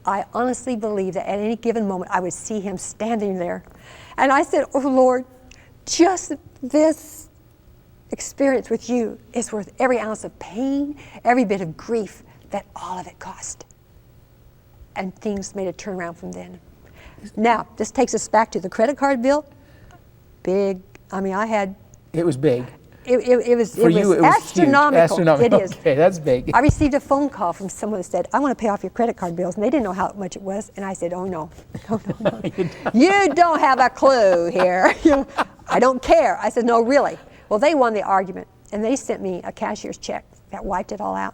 I honestly believe that at any given moment I would see Him standing there. And I said, oh Lord, just this experience with you is worth every ounce of pain, every bit of grief that all of it cost. And things made a turnaround from then. Now, this takes us back to the credit card bill. Big. I mean, I had. It was big. It was For you, it was astronomical. Huge. Astronomical. It is. Okay, that's big. I received a phone call from someone that said, "I want to pay off your credit card bills," and they didn't know how much it was. And I said, "Oh no, no. You don't have a clue here. I don't care." I said, "No, really." Well, they won the argument, and they sent me a cashier's check that wiped it all out.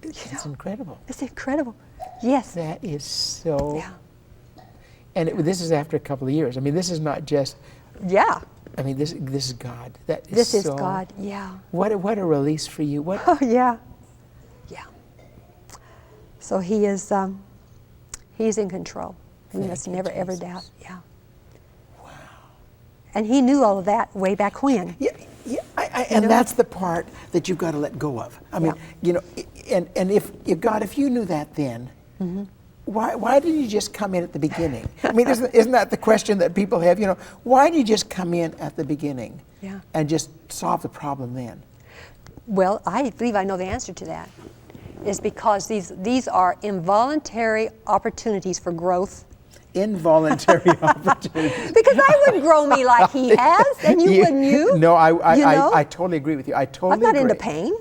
It's incredible. It's incredible. Yes. That is so. Yeah. And this is after a couple of years. I mean, this is not just. Yeah. I mean, this is God. That is This is so, God. Yeah. What a release for you. What? Oh yeah. Yeah. So He is. He's in control. We must never ever doubt. Yeah. Wow. And He knew all of that way back when. Yeah. And that's the part that you've got to let go of. I mean, and if God, if you knew that then, why didn't you just come in at the beginning? I mean, isn't that the question that people have? Why did you just come in at the beginning and just solve the problem then? Well, I believe I know the answer to that. Is because these are involuntary opportunities for growth. Involuntary opportunities. Because I wouldn't grow me like He has, and wouldn't you? No, I totally agree with you. I totally I'm not agree. into pain.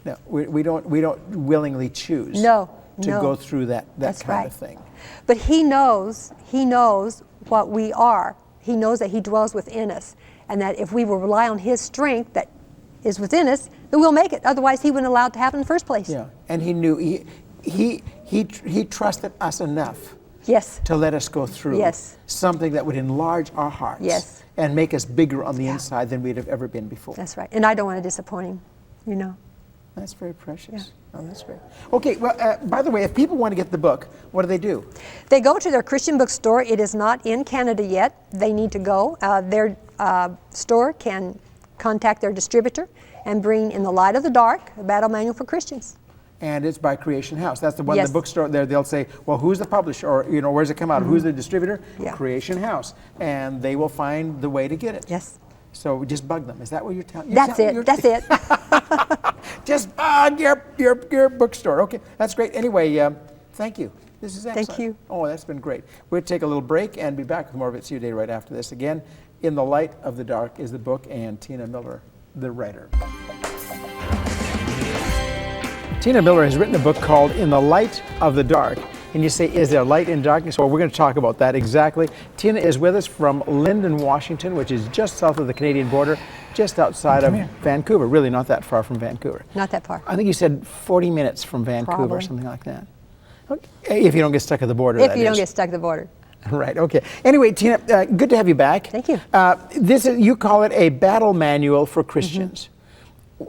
No, we don't willingly choose No. to go through that That's kind right. of thing. But He knows what we are. He knows that He dwells within us, and that if we will rely on His strength that is within us, then we'll make it. Otherwise, He wouldn't allow it to happen in the first place. Yeah, and He knew he trusted us enough. Yes. To let us go through something that would enlarge our hearts and make us bigger on the inside than we'd have ever been before. That's right. And I don't want to disappoint Him, That's very precious. Yeah. Oh, that's great. Okay, well, by the way, if people want to get the book, what do? They go to their Christian bookstore. It is not in Canada yet. They need to go. Their store can contact their distributor and bring In the Light of the Dark, a battle manual for Christians. And it's by Creation House. That's the one, Yes. the bookstore there, they'll say, well, who's the publisher? Or, where's it come out? Who's the distributor? Yeah. Creation House. And they will find the way to get it. Yes. So just bug them. Is that what you're telling? That's it. Just bug your bookstore. Okay, that's great. Anyway, thank you. This is excellent. Thank you. Oh, that's been great. We'll take a little break and be back with more of It's You Day right after this. Again, In the Light of the Dark is the book, and Tina Miller, the writer. Tina Miller has written a book called In the Light of the Dark. And you say, is there light in darkness? Well, we're going to talk about that exactly. Tina is with us from Lyndon, Washington, which is just south of the Canadian border, just outside of Vancouver. Really not that far from Vancouver. Not that far. I think you said 40 minutes from Vancouver, Probably. or something like that. Okay. If you don't get stuck at the border, If that you don't is. get stuck at the border. Right, okay. Anyway, Tina, good to have you back. Thank you. You call it a battle manual for Christians,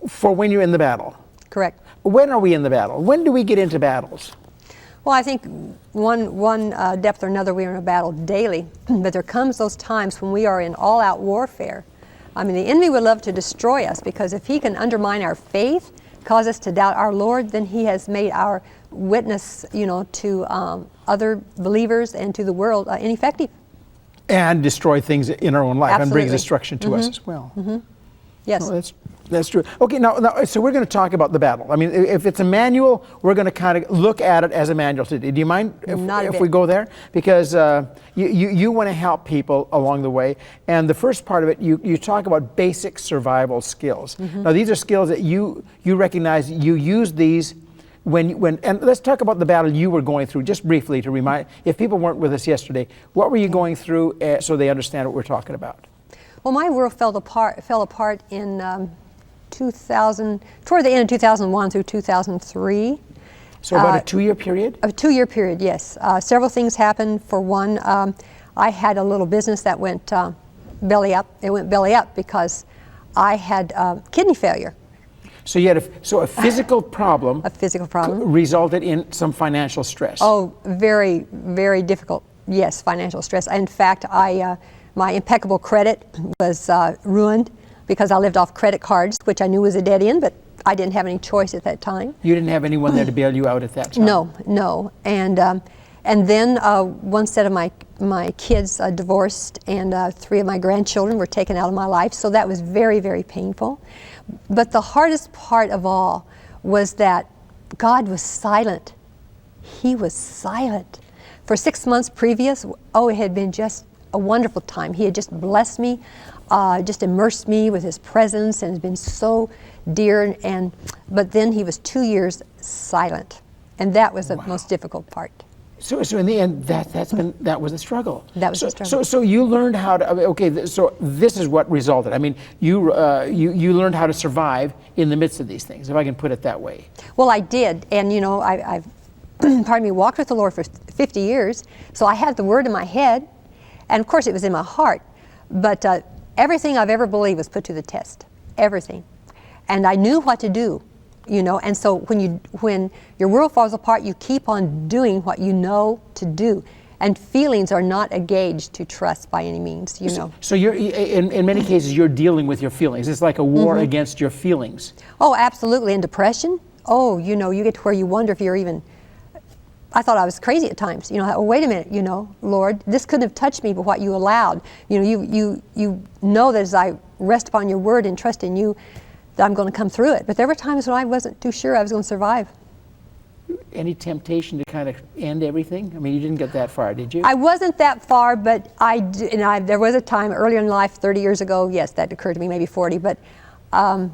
for when you're in the battle. Correct. When are we in the battle? When do we get into battles? Well, I think one depth or another, we are in a battle daily. But there comes those times when we are in all-out warfare. I mean, the enemy would love to destroy us, because if he can undermine our faith, cause us to doubt our Lord, then he has made our witness, to other believers and to the world ineffective. And destroy things in our own life. Absolutely. And brings destruction to us as well. Yes. Oh, that's true. Okay, now, so we're going to talk about the battle. I mean, if it's a manual, we're going to kind of look at it as a manual today. Do you mind if we go there? Because you want to help people along the way. And the first part of it, you talk about basic survival skills. Now, these are skills that you recognize, you use these when, and let's talk about the battle you were going through, just briefly to remind, if people weren't with us yesterday, what were you going through so they understand what we're talking about? Well, my world fell apart in 2000, toward the end of 2001 through 2003. So about a 2-year period? A 2-year period, yes. Several things happened. For one, I had a little business that went belly up. It went belly up because I had kidney failure. So you had a physical problem. A physical problem. Resulted in some financial stress. Oh, very, very difficult. Yes, financial stress. In fact, my impeccable credit was ruined because I lived off credit cards, which I knew was a dead end, but I didn't have any choice at that time. You didn't have anyone there to bail you out at that time? No. And And then one set of my kids divorced, and 3 of my grandchildren were taken out of my life. So that was very, very painful. But the hardest part of all was that God was silent. He was silent. For 6 months previous, it had been just a wonderful time. He had just blessed me, just immersed me with His presence, and has been so dear. But then He was 2 years silent, and that was the most difficult part. So in the end, that was a struggle. That was a struggle. So you learned how to. Okay, so this is what resulted. I mean, you learned how to survive in the midst of these things, if I can put it that way. Well, I did, and I've walked with the Lord for 50 years, so I had the Word in my head, and of course it was in my heart. But everything I've ever believed was put to the test, everything, and I knew what to do. And so when your world falls apart, you keep on doing what you know to do. And feelings are not a gauge to trust by any means, So you're, in many cases, you're dealing with your feelings. It's like a war against your feelings. Oh, absolutely. And depression, you get to where you wonder if you're even, I thought I was crazy at times. Oh, wait a minute, Lord, this couldn't have touched me but what you allowed. You know that as I rest upon your word and trust in you, that I'm going to come through it. But there were times when I wasn't too sure I was going to survive. Any temptation to kind of end everything? I mean, you didn't get that far, did you? I wasn't that far, but there was a time earlier in life, 30 years ago, yes, that occurred to me, maybe 40, but I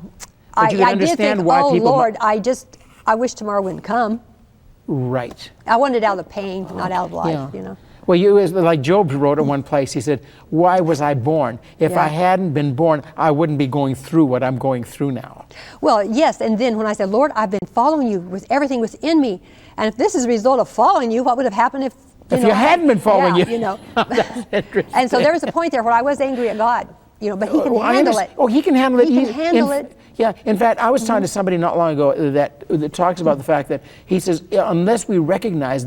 did think, Lord, I wish tomorrow wouldn't come. Right. I wanted it out of the pain, not out of life, Well, like Job wrote in one place, he said, why was I born? If I hadn't been born, I wouldn't be going through what I'm going through now. Well, yes, and then when I said, Lord, I've been following you with everything within me, and if this is a result of following you, what would have happened if you hadn't been following you? That's interesting. And so there was a point there where I was angry at God, but He can handle it. Oh, He can handle it. He can handle it. Yeah, in fact, I was talking to somebody not long ago that talks about the fact that he says, unless we recognize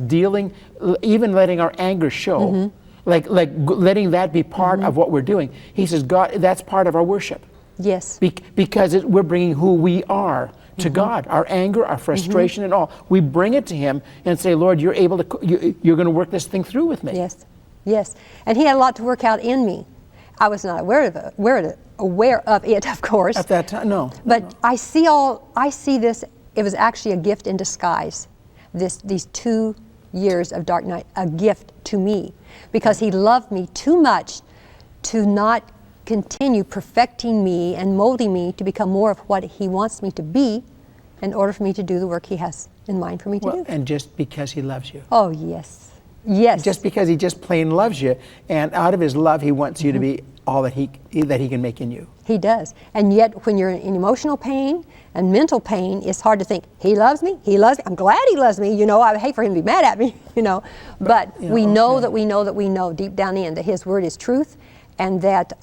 even letting our anger show, like letting that be part of what we're doing, he says, God, that's part of our worship. Yes. Because we're bringing who we are to God, our anger, our frustration, and all. We bring it to Him and say, Lord, you're going to work this thing through with me. Yes, yes. And He had a lot to work out in me. I was not aware of it, of course. At that time, no. But I see this, it was actually a gift in disguise, these 2 years of dark night, a gift to me, because He loved me too much to not continue perfecting me and molding me to become more of what He wants me to be in order for me to do the work He has in mind for me to do. And just because He loves you. Oh, yes. Yes. Just because He just plain loves you, and out of His love He wants you to be all that he can make in you. He does. And yet when you're in emotional pain and mental pain, it's hard to think, He loves me, He loves me, I'm glad He loves me, I would hate for Him to be mad at me, But we know that we know deep down in that His word is truth, and that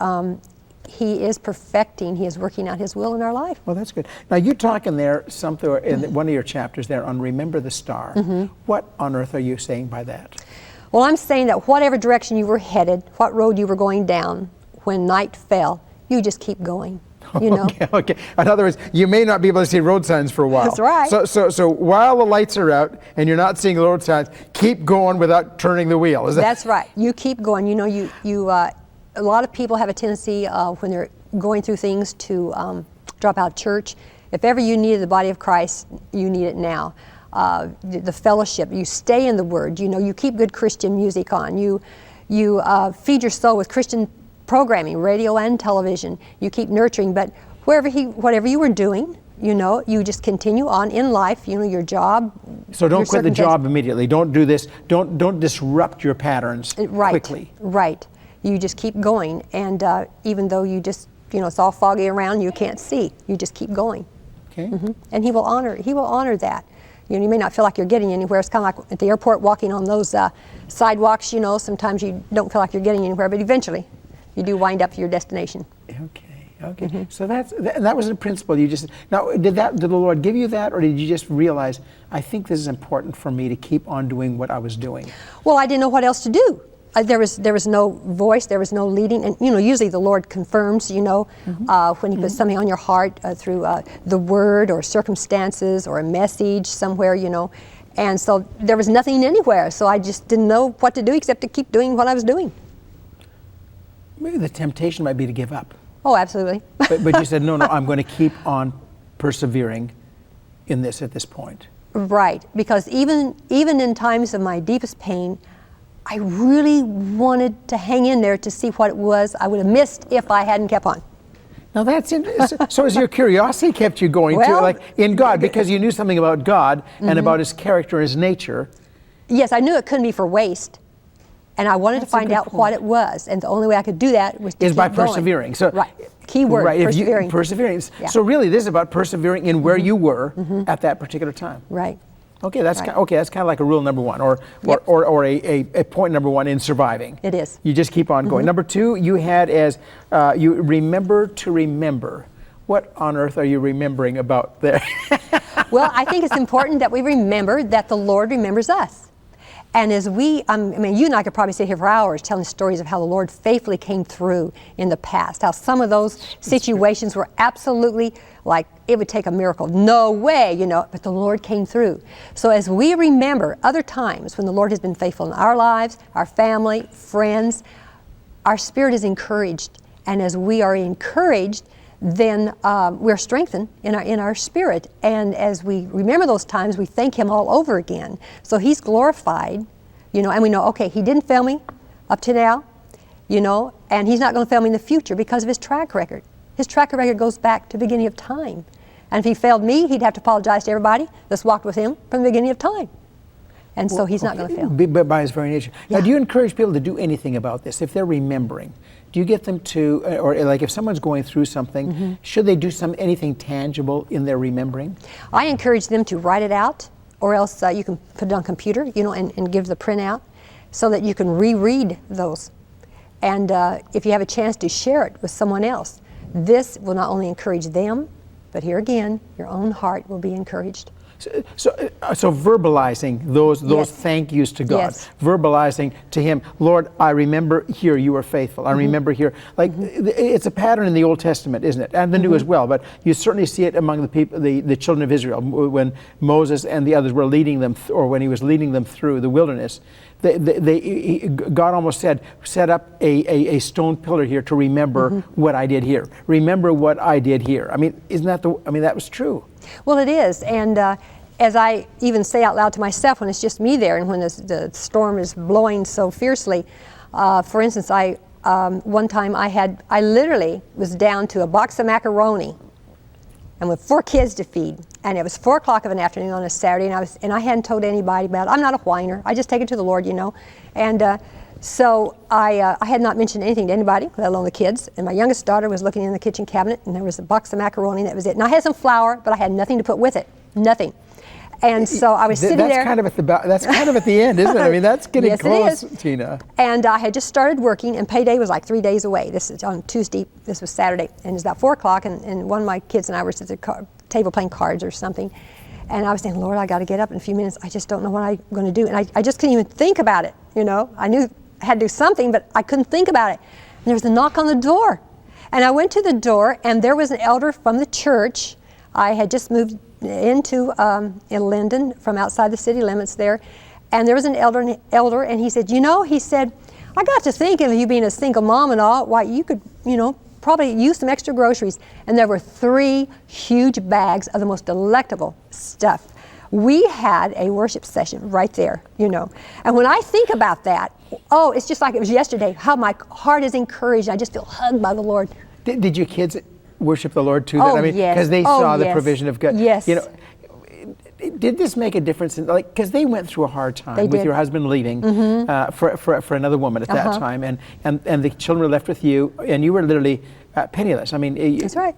He is perfecting, He is working out His will in our life. Well, that's good. Now, you talk in there something in one of your chapters there on Remember the Star. What on earth are you saying by that? Well, I'm saying that whatever direction you were headed, what road you were going down, when night fell, you just keep going. Okay. In other words, you may not be able to see road signs for a while. That's right. So while the lights are out and you're not seeing road signs, keep going without turning the wheel. That's right. You keep going. A lot of people have a tendency when they're going through things to drop out of church. If ever you needed the body of Christ, you need it now. The fellowship, you stay in the Word. You keep good Christian music on. You feed your soul with Christian programming, radio and television. You keep nurturing, but whatever you were doing, you just continue on in life. Your job. So don't quit the job immediately. Don't do this. Don't disrupt your patterns quickly. Right. You just keep going, and even though you just it's all foggy around, you can't see. You just keep going. Okay. And He will honor that. You may not feel like you're getting anywhere. It's kind of like at the airport walking on those sidewalks. Sometimes you don't feel like you're getting anywhere, but eventually you do wind up to your destination. Okay. So that was a principle. Did the Lord give you that, or did you just realize, I think this is important for me to keep on doing what I was doing? Well, I didn't know what else to do. There was no voice, there was no leading, and usually the Lord confirms, when He puts something on your heart through the Word or circumstances or a message somewhere, And so there was nothing anywhere. So I just didn't know what to do except to keep doing what I was doing. Maybe the temptation might be to give up. Oh, absolutely. But you said, no, I'm going to keep on persevering in this at this point. Right, because even in times of my deepest pain, I really wanted to hang in there to see what it was I would have missed if I hadn't kept on. Now that's so. As your curiosity kept you going to, like in God, because you knew something about God and about His character, His nature. Yes, I knew it couldn't be for waste, and I wanted to find out what it was, and the only way I could do that was to keep by going. persevering. So right, key word, right, persevering. Persevering. Yeah. So really, this is about persevering in where you were at that particular time. Right. Okay, that's Right. that's kind of like a rule number one, or a point number one in surviving. It is. You just keep on going. Number two, you had as you remember to remember. What on earth are you remembering about there? Well, I think it's important that we remember that the Lord remembers us. And as we, I mean, you and I could probably sit here for hours telling stories of how the Lord faithfully came through in the past, how some of those situations were absolutely like it would take a miracle. No way, you know, but the Lord came through. So as we remember other times when the Lord has been faithful in our lives, our family, friends, our spirit is encouraged. And as we are encouraged, then we're strengthened in our spirit. And as we remember those times, we thank Him all over again. So He's glorified, you know, and we know, okay, He didn't fail me up to now, you know, and He's not going to fail me in the future because of His track record. His track record goes back to the beginning of time. And if He failed me, He'd have to apologize to everybody that's walked with Him from the beginning of time. And so He's not going to fail. But by His very nature. Yeah. Now, do you encourage people to do anything about this if they're remembering? Do you get them to, or like if someone's going through something, should they do anything tangible in their remembering? I encourage them to write it out, or else you can put it on computer, you know, and give the printout so that you can reread those. And if you have a chance to share it with someone else, this will not only encourage them, but here again, your own heart will be encouraged. So verbalizing those Yes. thank yous to God, Yes. verbalizing to Him, Lord, I remember here you were faithful. I remember here, like it's a pattern in the Old Testament, isn't it, and the New as well. But you certainly see it among the people, the children of Israel, when Moses and the others were leading them, or when He was leading them through the wilderness. God almost said, set up a stone pillar here to remember what I did here. Remember what I did here. I mean, isn't that that was true. Well, it is, and as I even say out loud to myself when it's just me there and when the storm is blowing so fiercely, for instance, one time I literally was down to a box of macaroni and with 4 kids to feed, and it was 4 o'clock of an afternoon on a Saturday, and I hadn't told anybody about it. I'm not a whiner. I just take it to the Lord, you know, and so I had not mentioned anything to anybody, let alone the kids. And my youngest daughter was looking in the kitchen cabinet, and there was a box of macaroni, and that was it. And I had some flour, but I had nothing to put with it, nothing. And so I was sitting there. That's kind of at the end, isn't it? I mean, that's getting Yes, close, it is. Tina. And I had just started working, and payday was like 3 days away. This is on Tuesday. This was Saturday, and it's about 4 o'clock. And one of my kids and I were at the table playing cards or something. And I was saying, Lord, I got to get up in a few minutes. I just don't know what I'm going to do. And I just couldn't even think about it. You know, I knew I had to do something, but I couldn't think about it. And there was a knock on the door, and I went to the door, and there was an elder from the church. I had just moved into in Linden from outside the city limits there, and there was an elder, and he said, you know, he said, I got to thinking of you being a single mom and all, why you could, you know, probably use some extra groceries. And there were 3 huge bags of the most delectable stuff. We had a worship session right there, you know. And when I think about that, oh, it's just like it was yesterday, how my heart is encouraged. I just feel hugged by the Lord. Did your kids worship the Lord too? Oh, I mean, yes. because they saw the provision of God. Yes. You know, did this make a difference? Because they went through a hard time with your husband leaving for another woman at that time, and the children were left with you, and you were literally penniless. I mean, that's right.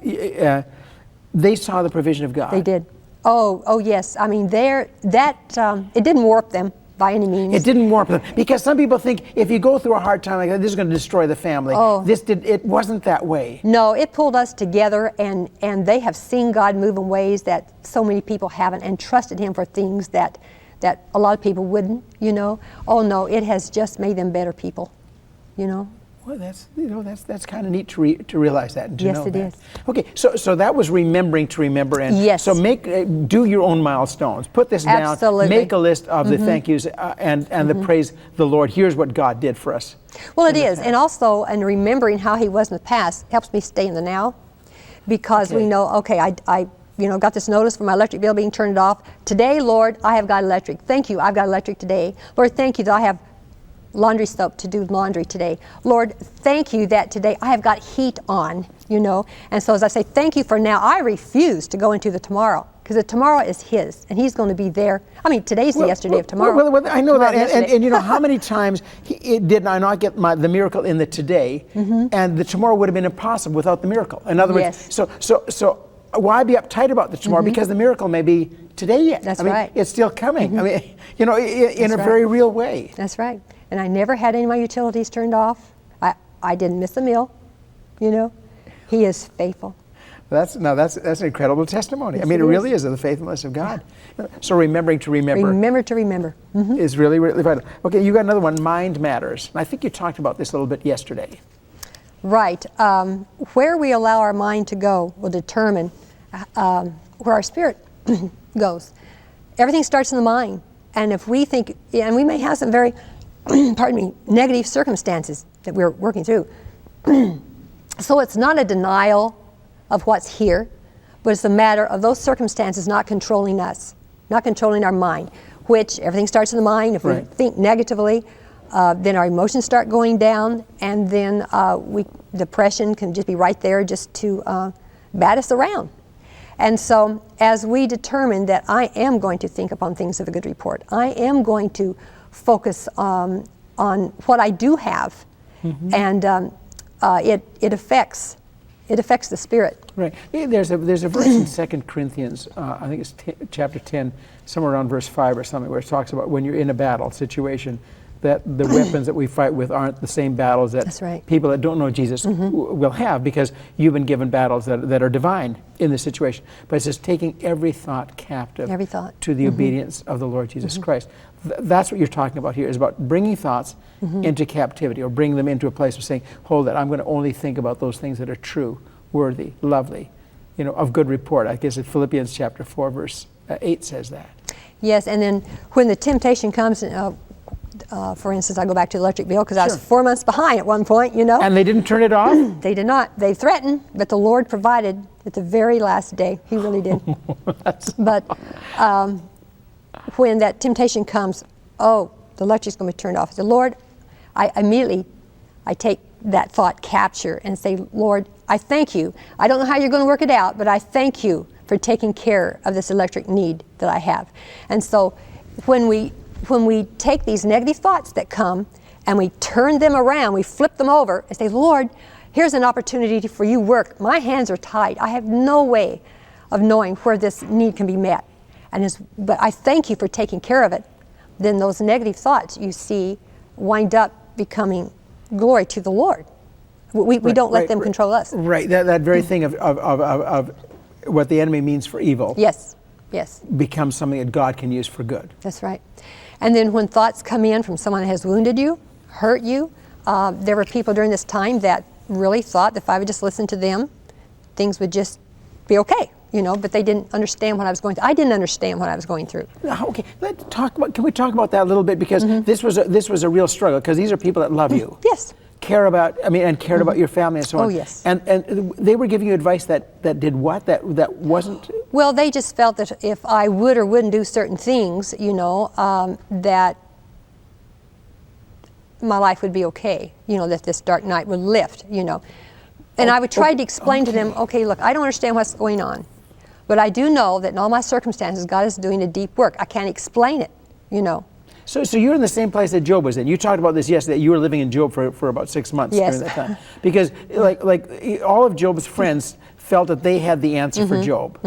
They saw the provision of God. They did. Oh yes. I mean, it didn't warp them by any means. It didn't warp them, because some people think if you go through a hard time like that, this is going to destroy the family. Oh. It wasn't that way. No, it pulled us together, and they have seen God move in ways that so many people haven't, and trusted Him for things that a lot of people wouldn't, you know. Oh no, it has just made them better people, you know. Well, that's kind of neat to realize that and to Yes, know it that. is. Okay, so that was remembering to remember, and Yes. so do your own milestones. Put this down. Absolutely. Make a list of the thank yous and the praise the Lord. Here's what God did for us. Well, it is, and also, and remembering how He was in the past helps me stay in the now, because we know, okay, I got this notice for my electric bill being turned off. Today, Lord, I have got electric. Thank you, I've got electric today. Lord, thank you that I have laundry soap to do laundry today. Lord, thank you that today I have got heat on, And so as I say, thank you for now, I refuse to go into the tomorrow, because the tomorrow is His, and He's going to be there. I mean, today's the yesterday of tomorrow. Well, I know that, Tomorrow's and how many times did I not get the miracle in the today, and the tomorrow would have been impossible without the miracle. In other words, so why be uptight about the tomorrow? Because the miracle may be today yet. That's I mean, right. It's still coming. I mean, in a right. very real way. That's right. And I never had any of my utilities turned off. I didn't miss a meal, He is faithful. That's an incredible testimony. Yes, I mean, it it really is. is of the faithfulness of God. So remembering to remember. Remember to remember. Is really, really vital. Okay, you got another one, mind matters. I think you talked about this a little bit yesterday. Right. Where we allow our mind to go will determine where our spirit goes. Everything starts in the mind. And if we think, and we may have some very, negative circumstances that we're working through. So it's not a denial of what's here, but it's a matter of those circumstances not controlling us, not controlling our mind, which everything starts in the mind. If we think negatively, then our emotions start going down, and then depression can just be right there just to bat us around. And so as we determine that I am going to think upon things of a good report, I am going to focus on what I do have, and it affects the spirit. Right. There's a verse in 2 Corinthians, I think it's chapter 10, somewhere around verse 5 or something, where it talks about when you're in a battle situation, that the weapons that we fight with aren't the same battles that That's right. people that don't know Jesus will have, because you've been given battles that are divine in this situation. But it says taking every thought captive to the obedience of the Lord Jesus Christ. That's what you're talking about here, is about bringing thoughts into captivity, or bringing them into a place of saying, hold it, I'm going to only think about those things that are true, worthy, lovely, of good report. I guess it's Philippians chapter 4, verse 8 says that. Yes, and then when the temptation comes, for instance, I go back to the electric bill, because I was 4 months behind at one point, And they didn't turn it off? They did not. They threatened, but the Lord provided at the very last day. He really did. But when that temptation comes, the electric's going to be turned off. I said, Lord, I immediately take that thought capture and say, Lord, I thank you. I don't know how you're going to work it out, but I thank you for taking care of this electric need that I have. And so when we take these negative thoughts that come and we turn them around, we flip them over and say, Lord, here's an opportunity for you work. My hands are tied. I have no way of knowing where this need can be met. But I thank you for taking care of it. Then those negative thoughts you see wind up becoming glory to the Lord. We don't let them control us. Right, that very thing of what the enemy means for evil. Yes. Becomes something that God can use for good. That's right. And then when thoughts come in from someone that has wounded you, hurt you, there were people during this time that really thought that if I would just listen to them, things would just be okay, but they didn't understand what I was going through. I didn't understand what I was going through. Okay, can we talk about that a little bit? Because this was a real struggle, because these are people that love you. Yes. Cared about your family and so on. Oh, yes. And they were giving you advice that did what? That wasn't? Well, they just felt that if I would or wouldn't do certain things, that my life would be okay, that this dark night would lift, And I would try to explain to them, okay, look, I don't understand what's going on, but I do know that in all my circumstances, God is doing a deep work. I can't explain it, So you're in the same place that Job was in. You talked about this yesterday. You were living in Job for about 6 months Yes. during that time. Because like all of Job's friends felt that they had the answer for Job.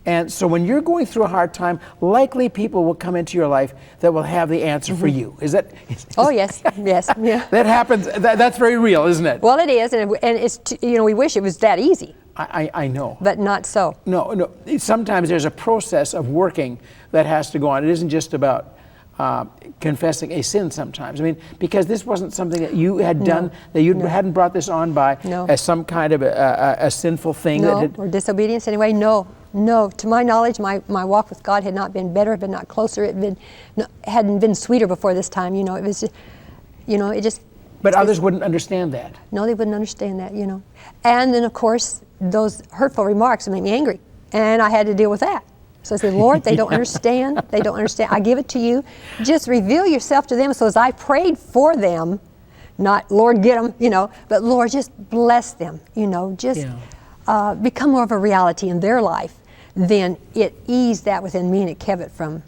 And so when you're going through a hard time, likely people will come into your life that will have the answer for you. Is that? Oh, yes, yes. Yeah. That happens. That's very real, isn't it? Well, it is, and it's, we wish it was that easy. I know. But not so. No. Sometimes there's a process of working that has to go on. It isn't just about confessing a sin sometimes. I mean, because this wasn't something that you had done, that you hadn't brought this on by as some kind of a sinful thing. Or disobedience anyway. No. To my knowledge, my walk with God had not been better, had been not closer, hadn't been sweeter before this time. It was just, it just. But others wouldn't understand that. No, they wouldn't understand that, And then, of course, those hurtful remarks would make me angry. And I had to deal with that. So I said, Lord, they don't understand. They don't understand. I give it to you. Just reveal yourself to them. So as I prayed for them, not, Lord, get them, but Lord, just bless them, just become more of a reality in their life. Then it eased that within me and it kept it from,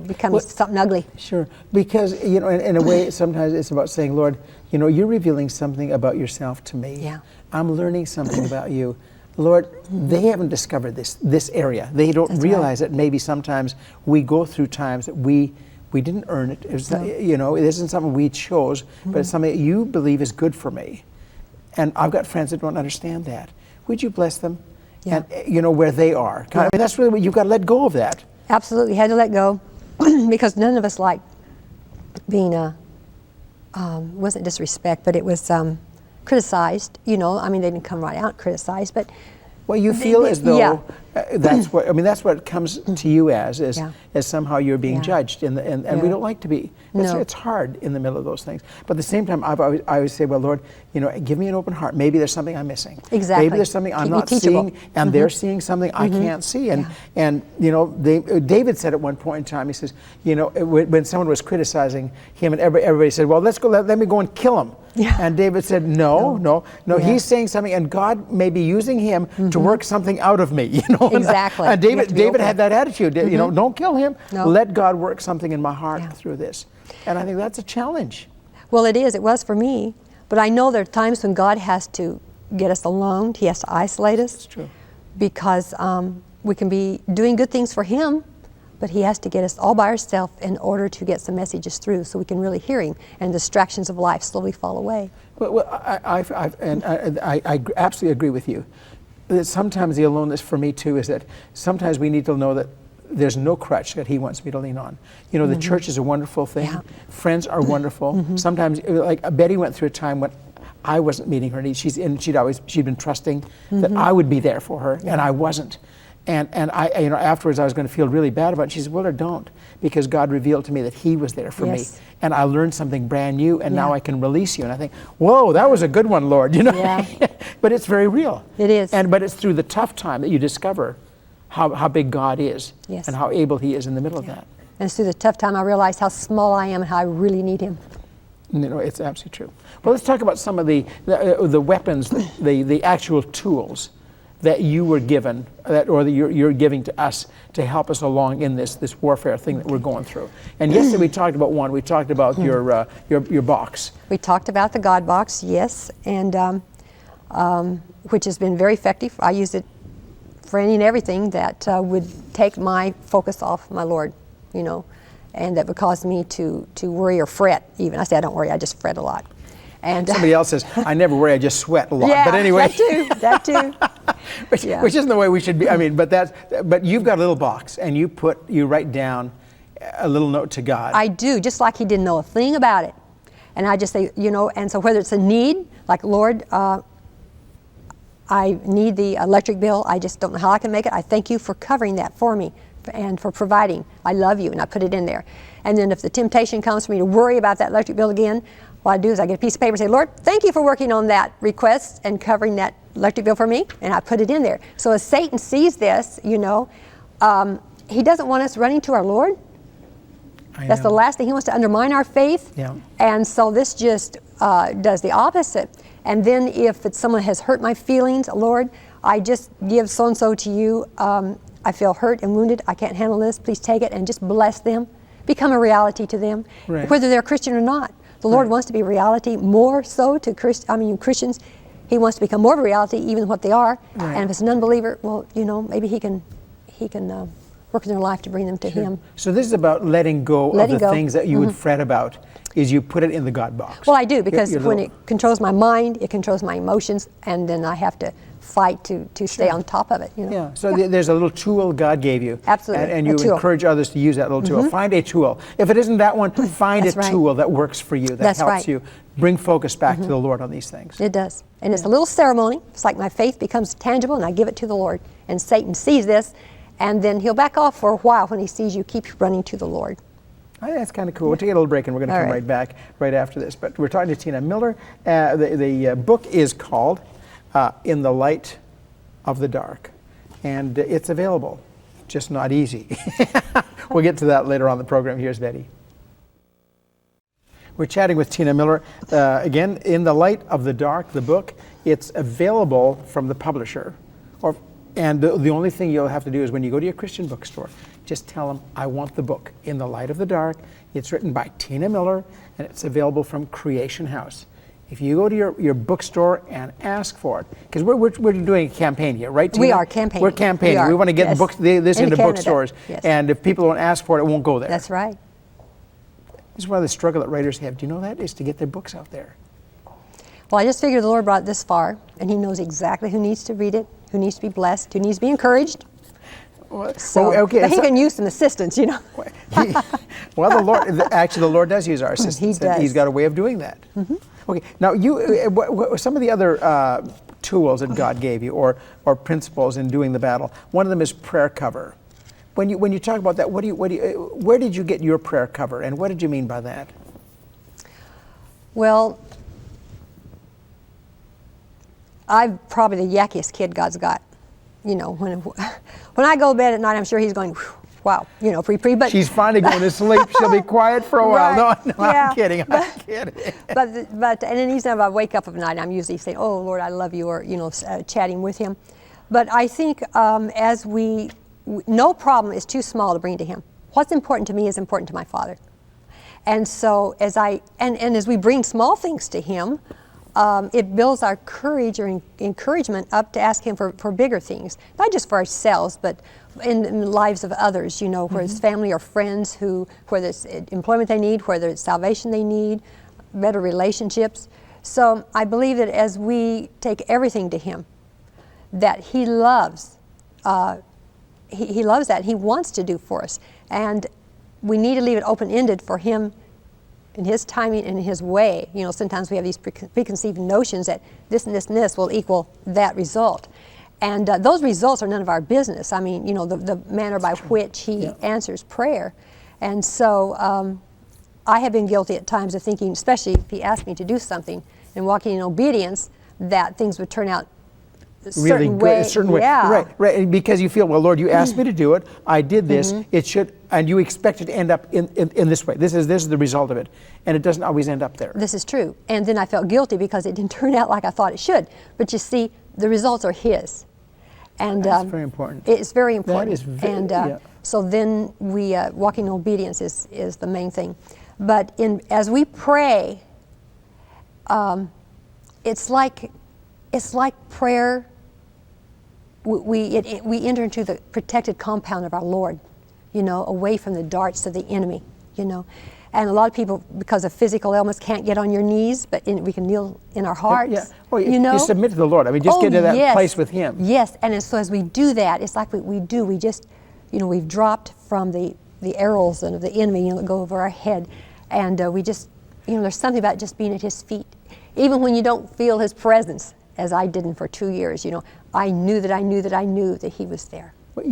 becoming something ugly. Sure. Because, in a way, sometimes it's about saying, Lord, you're revealing something about yourself to me. Yeah. I'm learning something about you. Lord, they haven't discovered this area. They don't realize that maybe sometimes we go through times that we didn't earn it. It's not, it isn't something we chose, but it's something that you believe is good for me. And I've got friends that don't understand that. Would you bless them? Yeah. And where they are. I mean, that's really what you've got to let go of that. Absolutely, had to let go because none of us like being wasn't disrespect, but it was criticized. I mean, they didn't come right out and criticize, but. Well, you feel as though that's what it comes to you as somehow you're being judged, and we don't like to be. It's hard in the middle of those things. But at the same time, I always say, well, Lord, give me an open heart. Maybe there's something I'm missing. Exactly. Maybe there's something I'm not seeing, and they're seeing something I can't see. And David said at one point in time, he says, when someone was criticizing him, and everybody said, well, let me go and kill him. Yeah. And David said, no, he's saying something, and God may be using him to work something out of me. Exactly. And David had that attitude. Don't kill him. No. Let God work something in my heart through this. And I think that's a challenge. Well, it is. It was for me. But I know there are times when God has to get us alone. He has to isolate us. It's true. Because we can be doing good things for Him, but He has to get us all by ourselves in order to get some messages through so we can really hear Him and distractions of life slowly fall away. Well, I absolutely agree with you. That sometimes the aloneness for me too is that sometimes we need to know that there's no crutch that He wants me to lean on. The church is a wonderful thing. Yeah. Friends are wonderful. Sometimes, like Betty went through a time when I wasn't meeting her needs. She'd been trusting that I would be there for her, and I wasn't. And I, afterwards I was going to feel really bad about it. She said, Willard, don't, because God revealed to me that He was there for me. And I learned something brand new, and now I can release you. And I think, whoa, that was a good one, Lord, Yeah. But it's very real. It is. But it's through the tough time that you discover how big God is and how able He is in the middle of that. And it's through the tough time I realized how small I am and how I really need Him. It's absolutely true. Well, let's talk about some of the weapons, the actual tools that you were given, that you're giving to us to help us along in this warfare thing that we're going through. And yesterday we talked about one. We talked about your box. We talked about the God box, yes, and which has been very effective. I use it for any and everything that would take my focus off my Lord, and that would cause me to worry or fret. Even I say I don't worry, I just fret a lot. And somebody else says, I never worry, I just sweat a lot. Yeah, but anyway. that too. which isn't the way we should be. I mean, but you've got a little box, and you write down a little note to God. I do, just like He didn't know a thing about it. And I just say, and so whether it's a need, like, Lord, I need the electric bill, I just don't know how I can make it. I thank You for covering that for me and for providing. I love You, and I put it in there. And then if the temptation comes for me to worry about that electric bill again, what I do is I get a piece of paper and say, Lord, thank You for working on that request and covering that electric bill for me, and I put it in there. So as Satan sees this, he doesn't want us running to our Lord. That's the last thing. He wants to undermine our faith. Yeah. And so this just does the opposite. And then if someone has hurt my feelings, Lord, I just give so-and-so to You. I feel hurt and wounded. I can't handle this. Please take it and just bless them. Become a reality to them, whether they're Christian or not. The Lord wants to be a reality more so to Christians. He wants to become more of a reality even than what they are. And if it's an unbeliever, well, maybe He can work in their life to bring them to Him. So this is about letting go of the things that you would fret about. Is you put it in the God box. Well, I do, because when it controls my mind, it controls my emotions, and then I have to fight to stay on top of it. Yeah, so there's a little tool God gave you. Absolutely, And a you tool. encourage others to use that little tool. Find a tool. If it isn't that one, find a That's right. tool that works for you, that That's helps right. you bring focus back to the Lord on these things. It does. And it's a little ceremony. It's like my faith becomes tangible and I give it to the Lord. And Satan sees this, and then he'll back off for a while when he sees you keep running to the Lord. I think that's kind of cool. We'll take a little break and we're going to All come right. right back right after this. But we're talking to Tina Miller. The book is called In the Light of the Dark. And it's available, just not easy. We'll get to that later on in the program. Here's Betty. We're chatting with Tina Miller. Again, In the Light of the Dark, the book. It's available from the publisher. And the only thing you'll have to do is when you go to your Christian bookstore, just tell them, I want the book, In the Light of the Dark. It's written by Tina Miller, and it's available from Creation House. If you go to your bookstore and ask for it, because we're doing a campaign here, right, Tina? We are campaigning. We're campaigning. We are, We want to get yes. books, this into Canada, bookstores. yes. And if people don't ask for it, it won't go there. That's right. This is one of the struggle that writers have. Do you know that? Is to get their books out there. Well, I just figured the Lord brought it this far, and he knows exactly who needs to read it, who needs to be blessed, who needs to be encouraged. So, okay, but he so- can use some assistance, you know. Well, the Lord does use our assistance. He does. He's got a way of doing that. Okay, now some of the other tools that God gave you, or principles in doing the battle. One of them is prayer cover. When you talk about that, where did you get your prayer cover, and what did you mean by that? Well, I'm probably the yakkiest kid God's got. You know, when I go to bed at night, I'm sure he's going, "Whew, wow, you know, but She's finally going to sleep. She'll be quiet for a while. Right, No, yeah. I'm kidding. I'm kidding. but and then each time I wake up at night, I'm usually saying, "Oh Lord, I love you," or chatting with him. But I think no problem is too small to bring to him. What's important to me is important to my Father, and so as we bring small things to him, it builds our courage or encouragement up to ask him for bigger things, not just for ourselves, but in the lives of others, you know, whether it's family or friends, whether it's employment they need, whether it's salvation they need, better relationships. So I believe that as we take everything to him, that he loves, he loves that. He wants to do for us. And we need to leave it open-ended for him in his timing and in his way. You know, sometimes we have these preconceived notions that this and this and this will equal that result. And those results are none of our business. I mean, you know, the manner by which he answers prayer. And so I have been guilty at times of thinking, especially if he asked me to do something and walking in obedience, that things would turn out a certain way. Yeah. Right. Because you feel, well, Lord, you asked me to do it. I did this. It should, and you expect it to end up in this way. This is the result of it, and it doesn't always end up there. This is true. And then I felt guilty because it didn't turn out like I thought it should. But you see, the results are his. And that's very important. It's very important. That is very, and so then we walking in obedience is the main thing. But as we pray, it's like prayer. We enter into the protected compound of our Lord, you know, away from the darts of the enemy, you know. And a lot of people, because of physical ailments, can't get on your knees, but we can kneel in our hearts. Yeah. Well, you know, you submit to the Lord. I mean, just get to that place with Him. Yes, and so as we do that, it's like we just, you know, we've dropped from the arrows of the enemy, you know, that go over our head, and we just, you know, there's something about just being at His feet, even when you don't feel His presence, as I didn't for 2 years. You know, I knew that He was there. Well,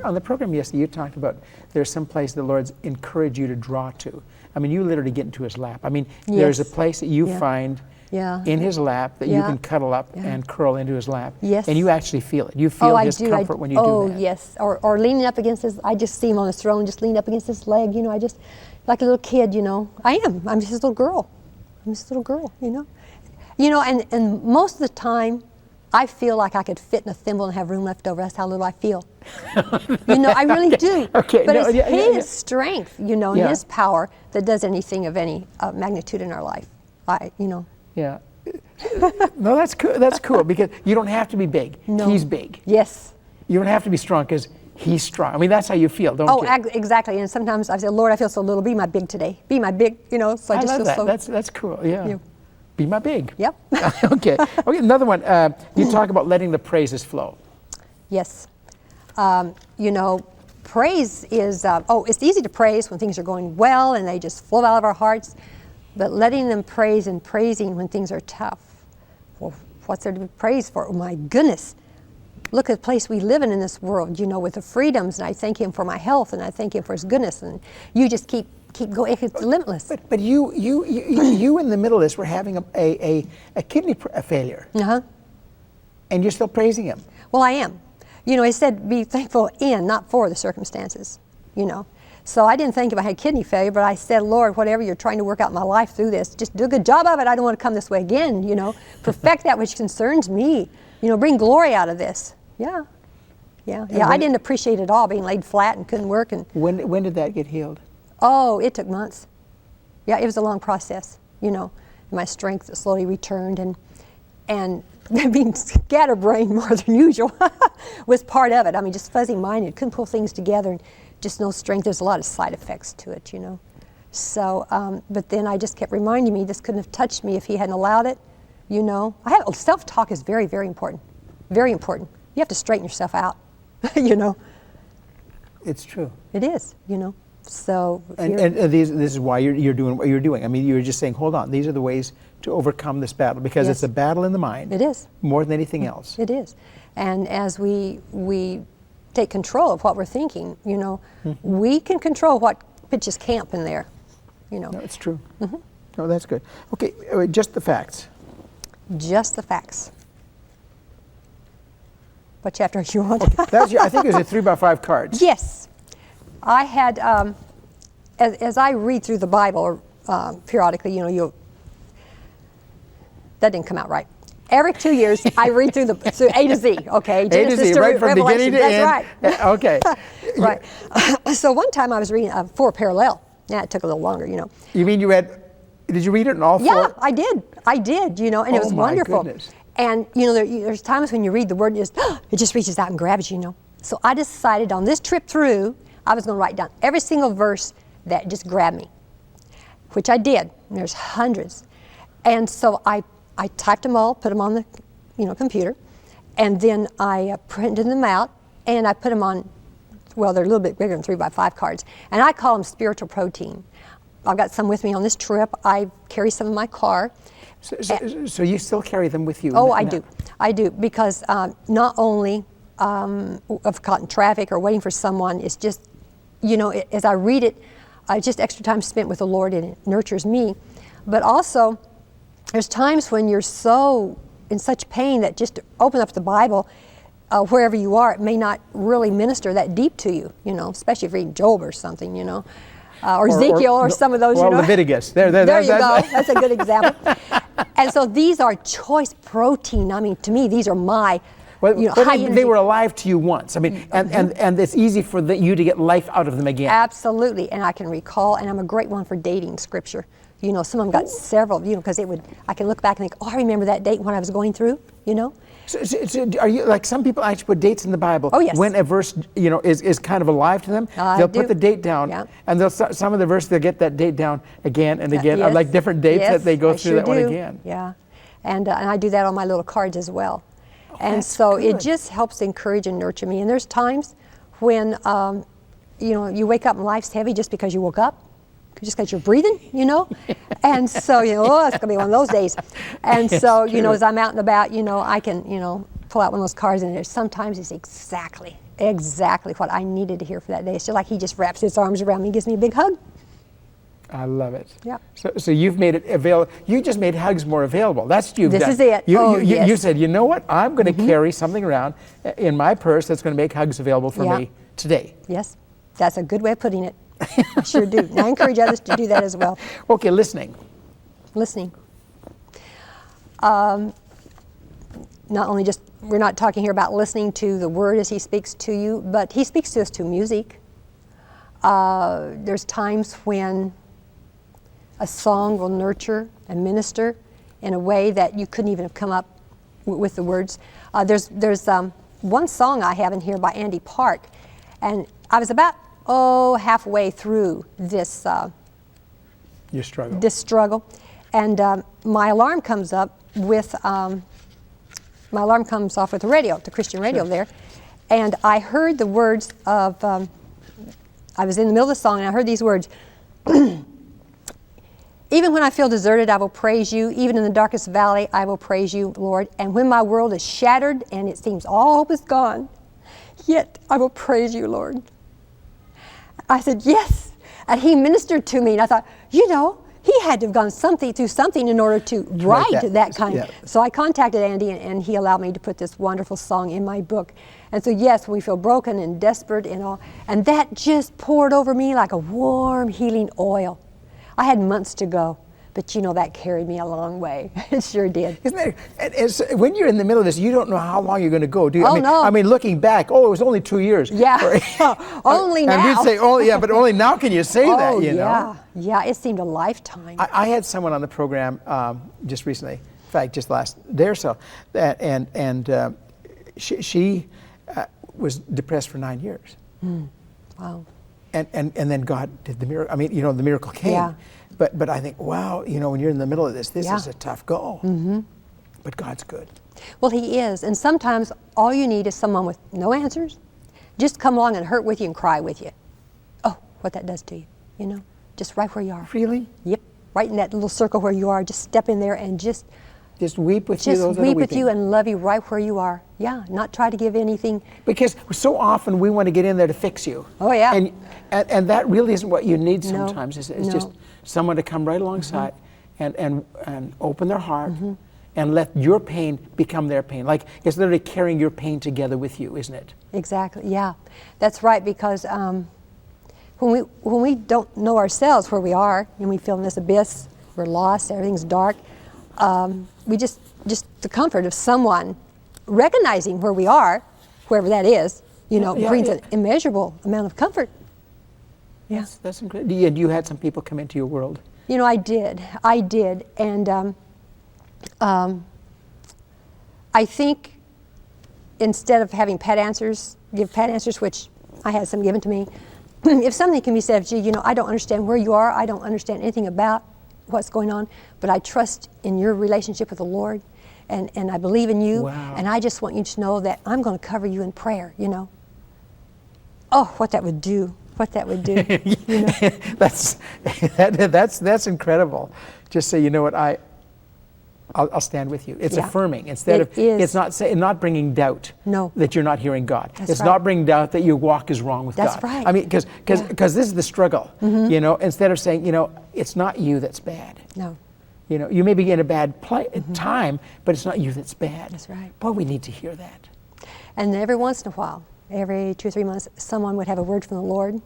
on the program yesterday, you talked about there's some place the Lord's encouraged you to draw to. I mean, you literally get into His lap. I mean, there's a place that you find in His lap that you can cuddle up and curl into His lap. Yes. And you actually feel it. You feel His comfort when you do that. Oh, yes. Or leaning up against His, I just see Him on His throne, just lean up against His leg, you know, I just, like a little kid, you know. I'm just His little girl. I'm His little girl, you know. You know, and most of the time, I feel like I could fit in a thimble and have room left over. That's how little I feel. You know, I really do. Okay, but it's His strength, you know, and His power that does anything of any magnitude in our life. You know. Yeah. No, that's cool. That's cool because you don't have to be big. No. He's big. Yes. You don't have to be strong because He's strong. I mean, that's how you feel, don't you? Oh, exactly. And sometimes I say, Lord, I feel so little. Be my big today. Be my big, you know. So I just love feel that. so. That's cool. Yeah. Be my big. Yep. Okay. Okay. Another one. You talk about letting the praises flow. Yes. You know, praise is, it's easy to praise when things are going well and they just flow out of our hearts, but letting them praise and praising when things are tough. Well, what's there to be praised for? Oh my goodness. Look at the place we live in this world, you know, with the freedoms, and I thank Him for my health, and I thank Him for His goodness, and you just keep going. It's limitless. But you in the middle of this were having a kidney failure. Uh-huh. And you're still praising Him. Well, I am. You know, He said be thankful in, not for the circumstances, you know. So I didn't think if I had kidney failure, but I said, Lord, whatever you're trying to work out in my life through this, just do a good job of it. I don't want to come this way again, you know. Perfect that which concerns me. You know, bring glory out of this. Yeah. Yeah. Yeah. I didn't appreciate it all, being laid flat and couldn't work. And when did that get healed? oh, it took months. Yeah, it was a long process, you know. My strength slowly returned, and being scatterbrained more than usual was part of it. I mean, just fuzzy-minded, couldn't pull things together, and just no strength. There's a lot of side effects to it, you know. So, but then I just kept reminding me this couldn't have touched me if He hadn't allowed it, you know. Self-talk is very, very important. Very important. You have to straighten yourself out, you know. It's true. It is, you know. So and this is why you're doing what you're doing. I mean, you're just saying, hold on, these are the ways to overcome this battle, because Yes. it's a battle in the mind. It is. More than anything else. It is. And as we take control of what we're thinking, you know, we can control what pitches camp in there, you know. No, it's true. No, that's good. Okay, just the facts. Just the facts. What chapter are you on? I think it was a 3x5 cards. Yes. I had, as I read through the Bible periodically, you know, that didn't come out right. Every 2 years, I read through A to Z, okay? A to Z, right from beginning to That's end. right. Okay. Right. So one time I was reading 4 parallel. Yeah, it took a little longer, you know. You mean did you read it in all 4? Yeah, I did, you know, and it was wonderful. Goodness. And, you know, there's times when you read the word and it just reaches out and grabs you, you know. So I decided on this trip through, I was going to write down every single verse that just grabbed me, which I did. And there's hundreds. And so I typed them all, put them on the computer, and then I printed them out, and I put them on, well, they're a little bit bigger than 3x5 cards, and I call them spiritual protein. I've got some with me on this trip. I carry some in my car. So you still carry them with you? Oh, I do, because not only of caught in traffic or waiting for someone, it's just, you know, as I read it, just extra time spent with the Lord, and it nurtures me. But also, there's times when you're so in such pain that just to open up the Bible, wherever you are, it may not really minister that deep to you, you know, especially if you're reading Job or something, you know, or Ezekiel or some of those, you know. Leviticus. There you go. That's a good example. And so these are choice protein. I mean, to me, these are my, they were alive to you once. I mean, and it's easy for you to get life out of them again. Absolutely. And I can recall, and I'm a great one for dating scripture. You know, some of them got several, you know, because I can look back and think, oh, I remember that date when I was going through, you know. So are you, like some people actually put dates in the Bible? Oh, yes. When a verse, you know, is kind of alive to them, they'll put the date down, and some of the verses, they'll get that date down again and again, or like different dates that they go through one again. Yeah, and I do that on my little cards as well. Oh, and so it just helps encourage and nurture me. And there's times when, you know, you wake up and life's heavy just because you woke up. Just because you're breathing, you know, and so, you know, oh, it's going to be one of those days. And so, you know, as I'm out and about, you know, I can, you know, pull out one of those cards, and sometimes it's exactly what I needed to hear for that day. It's just like He just wraps His arms around me and gives me a big hug. I love it. Yeah. So you've made it available. You just made hugs more available. That's what you've done. This is it. You said, you know what? I'm going to carry something around in my purse that's going to make hugs available for me today. Yes. That's a good way of putting it. I sure do. And I encourage others to do that as well. Okay, listening. Not only just, we're not talking here about listening to the Word as He speaks to you, but He speaks to us through music. There's times when a song will nurture and minister in a way that you couldn't even have come up with the words. There's one song I have in here by Andy Park, and I was about halfway through this Your struggle. this struggle, And my alarm comes up with, my alarm comes off with the radio, the Christian radio there. And I heard the words of, I was in the middle of the song and I heard these words, even when I feel deserted, I will praise you. Even in the darkest valley, I will praise you, Lord. And when my world is shattered and it seems all hope is gone, yet I will praise you, Lord. I said, yes. And he ministered to me. And I thought, you know, he had to have gone through something in order to write that kind. Yeah. So I contacted Andy, and he allowed me to put this wonderful song in my book. And so, yes, we feel broken and desperate and all. And that just poured over me like a warm, healing oil. I had months to go, but you know, that carried me a long way. It sure did. Isn't it, when you're in the middle of this, you don't know how long you're going to go, do you? Oh, no. I mean, looking back, it was only 2 years. Yeah, only now. And we'd say, but only now can you say that, you know? Yeah, it seemed a lifetime. I had someone on the program just recently, in fact, just last day or so, she was depressed for 9 years. Wow. And then God did the miracle. I mean, you know, the miracle came. Yeah. But I think, wow, you know, when you're in the middle of this is a tough go. Mm-hmm. But God's good. Well, He is. And sometimes all you need is someone with no answers. Just come along and hurt with you and cry with you. Oh, what that does to you, you know? Just right where you are. Really? Yep. Right in that little circle where you are. Just step in there and just weep with you. Just weep with you and love you right where you are. Yeah, not try to give anything. Because so often we want to get in there to fix you. Oh, yeah. And that really isn't what you need No, sometimes. It's no. just someone to come right alongside and open their heart and let your pain become their pain. Like it's literally carrying your pain together with you, isn't it? Exactly, yeah. That's right, because when we don't know ourselves where we are and we feel in this abyss, we're lost, everything's dark, we just the comfort of someone recognizing where we are, whoever that is, you know, brings an immeasurable amount of comfort. Yeah. That's incredible. And you had some people come into your world. You know, I did, and I think instead of having pat answers, which I had some given to me, if something can be said, gee, you know, I don't understand where you are, I don't understand anything about what's going on, but I trust in your relationship with the Lord, and I believe in you, and I just want you to know that I'm going to cover you in prayer, you know. Oh, what that would do. You know? that's incredible. Just say, you know what, I'll stand with you. It's affirming instead of it's not bringing doubt. No. That you're not hearing God. That's it's not bringing doubt that your walk is wrong with God. That's right. I mean, because this is the struggle. You know, instead of saying, you know, it's not you that's bad. No. You know, you may be in a bad time, but it's not you that's bad. That's right. Boy, we need to hear that. And every once in a while, every 2 or 3 months, someone would have a word from the Lord,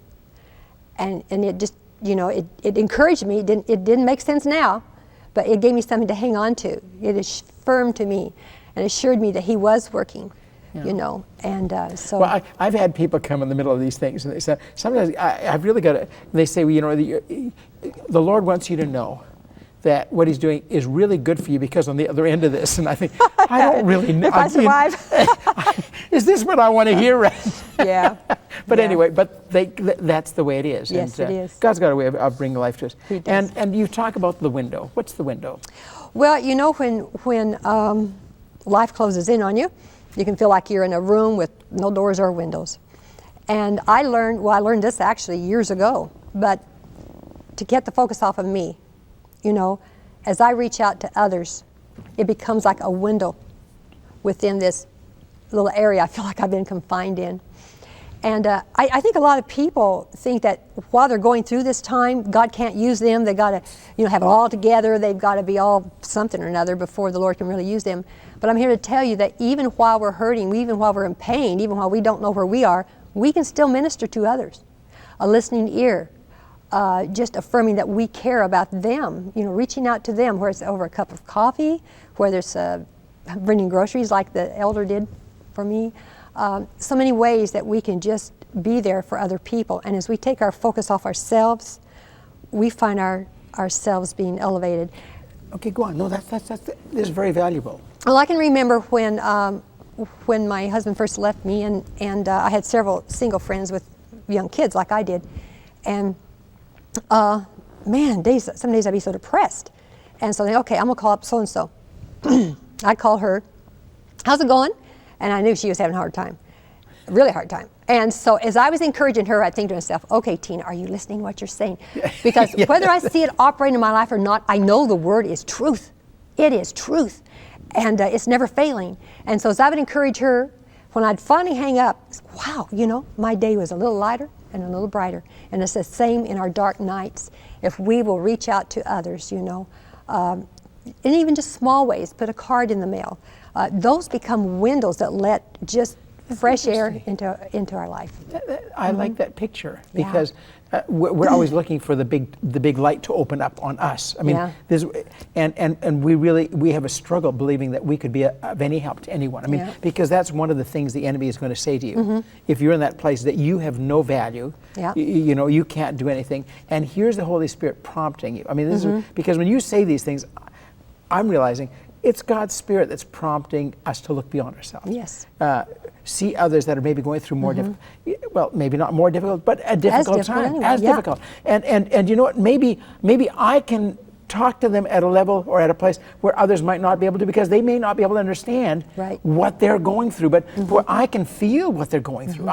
and it just, you know, it encouraged me. It didn't make sense now, but it gave me something to hang on to. It affirmed to me and assured me that He was working, you know, and so. Well, I've had people come in the middle of these things, and they say, sometimes I've really got to, they say, well, you know, the Lord wants you to know that what He's doing is really good for you because on the other end of this, and I think, I don't really know. If I survive. Is this what I want to hear? Right? Yeah. But anyway, that's the way it is. Yes, and, it is. God's got a way of bringing life to us. He does. And you talk about the window. What's the window? Well, you know, when life closes in on you, you can feel like you're in a room with no doors or windows. And I learned this actually years ago, but to get the focus off of me, you know, as I reach out to others, it becomes like a window within this little area I feel like I've been confined in. And I think a lot of people think that while they're going through this time, God can't use them. They've got to, you know, have it all together. They've got to be all something or another before the Lord can really use them. But I'm here to tell you that even while we're hurting, even while we're in pain, even while we don't know where we are, we can still minister to others. A listening ear, just affirming that we care about them, you know, reaching out to them, where it's over a cup of coffee, whether it's bringing groceries like the elder did for me. So many ways that we can just be there for other people. And as we take our focus off ourselves, we find ourselves being elevated. Okay, go on. No, this is very valuable. Well, I can remember when my husband first left me, and I had several single friends with young kids like I did. And man, some days I'd be so depressed. And so, okay, I'm going to call up so-and-so. I call her. How's it going? And I knew she was having a hard time, a really hard time. And so as I was encouraging her, I'd think to myself, okay, Tina, are you listening to what you're saying? Because whether I see it operate in my life or not, I know the word is truth. It is truth. And it's never failing. And so as I would encourage her, when I'd finally hang up, wow, you know, my day was a little lighter and a little brighter. And it's the same in our dark nights. If we will reach out to others, you know, in even just small ways, put a card in the mail, those become windows that let just fresh air into our life. I like that picture because we're always looking for the big light to open up on us. I mean, and we have a struggle believing that we could be of any help to anyone. I mean, because that's one of the things the enemy is going to say to you. If you're in that place that you have no value, you know, you can't do anything. And here's the Holy Spirit prompting you. I mean, this is because when you say these things, I'm realizing it's God's Spirit that's prompting us to look beyond ourselves. Yes. See others that are maybe going through more difficult, well, maybe not more difficult, but a difficult time, anyway. as difficult. And you know what, maybe I can talk to them at a level or at a place where others might not be able to, because they may not be able to understand what they're going through, but where I can feel what they're going through.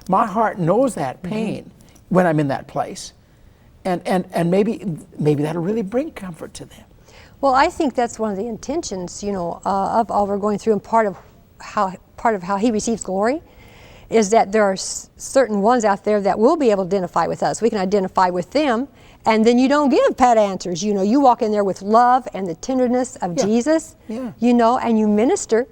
My heart knows that pain when I'm in that place. And maybe that'll really bring comfort to them. Well, I think that's one of the intentions, you know, of all we're going through, and part of how He receives glory is that there are certain ones out there that will be able to identify with us. We can identify with them, and then you don't give pat answers. You know, you walk in there with love and the tenderness of Jesus, you know, and you minister,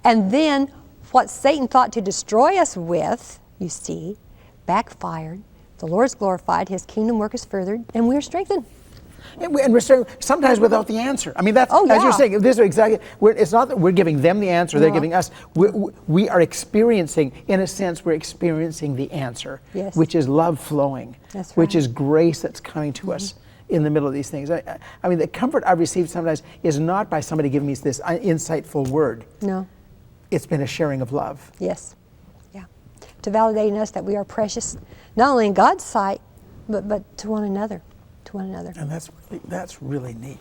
and then what Satan thought to destroy us with, you see, backfired. The Lord's glorified, His kingdom work is furthered, and we're strengthened. And we're sometimes without the answer. I mean, that's as you're saying. This is exactly. It's not that we're giving them the answer; they're giving us. We are experiencing, in a sense, we're experiencing the answer, which is love flowing, which is grace that's coming to us in the middle of these things. I mean, the comfort I've received sometimes is not by somebody giving me this insightful word. No, it's been a sharing of love. Yes, yeah, to validating us that we are precious, not only in God's sight, but to one another. And that's really neat.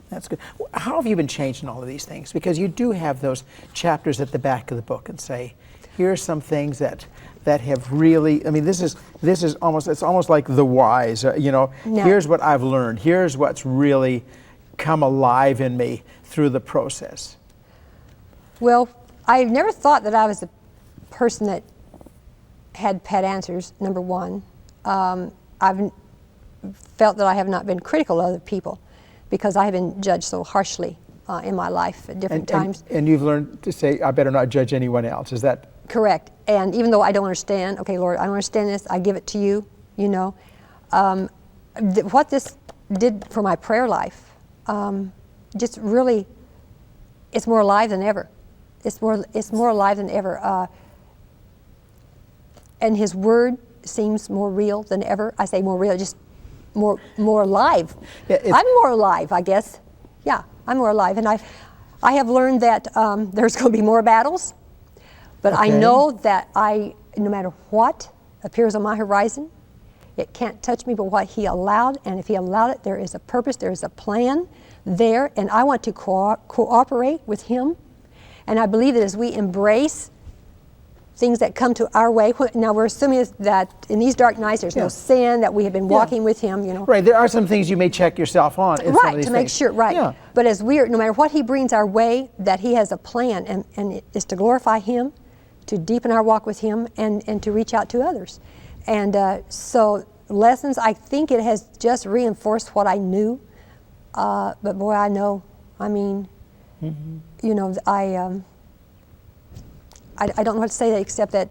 That's good. How have you been changed in all of these things? Because you do have those chapters at the back of the book and say, here are some things that have really. I mean, this is almost like the whys. You know, here's what I've learned. Here's what's really come alive in me through the process. Well, I've never thought that I was a person that had pat answers. Number one, I've felt that I have not been critical of other people because I have been judged so harshly in my life at different times. And you've learned to say, I better not judge anyone else. Is that correct? And even though I don't understand, okay, Lord, I don't understand this, I give it to you, you know. What this did for my prayer life, just really, it's more alive than ever. It's more alive than ever. And His Word seems more real than ever. I say more real, just more alive. I'm more alive, I guess. Yeah, I'm more alive, and I have learned that there's going to be more battles, but I know that no matter what appears on my horizon, it can't touch me but what He allowed, and if He allowed it, there is a purpose, there is a plan there, and I want to cooperate with Him, and I believe that as we embrace things that come to our way. Now we're assuming that in these dark nights there's no sin, that we have been walking with Him, you know. Right, there are some things you may check yourself on. In some of these to make sure, But as no matter what He brings our way, that He has a plan, and it is to glorify Him, to deepen our walk with Him, and to reach out to others. And so lessons, I think it has just reinforced what I knew. But boy, I know, I mean, you know, I don't know what to say except that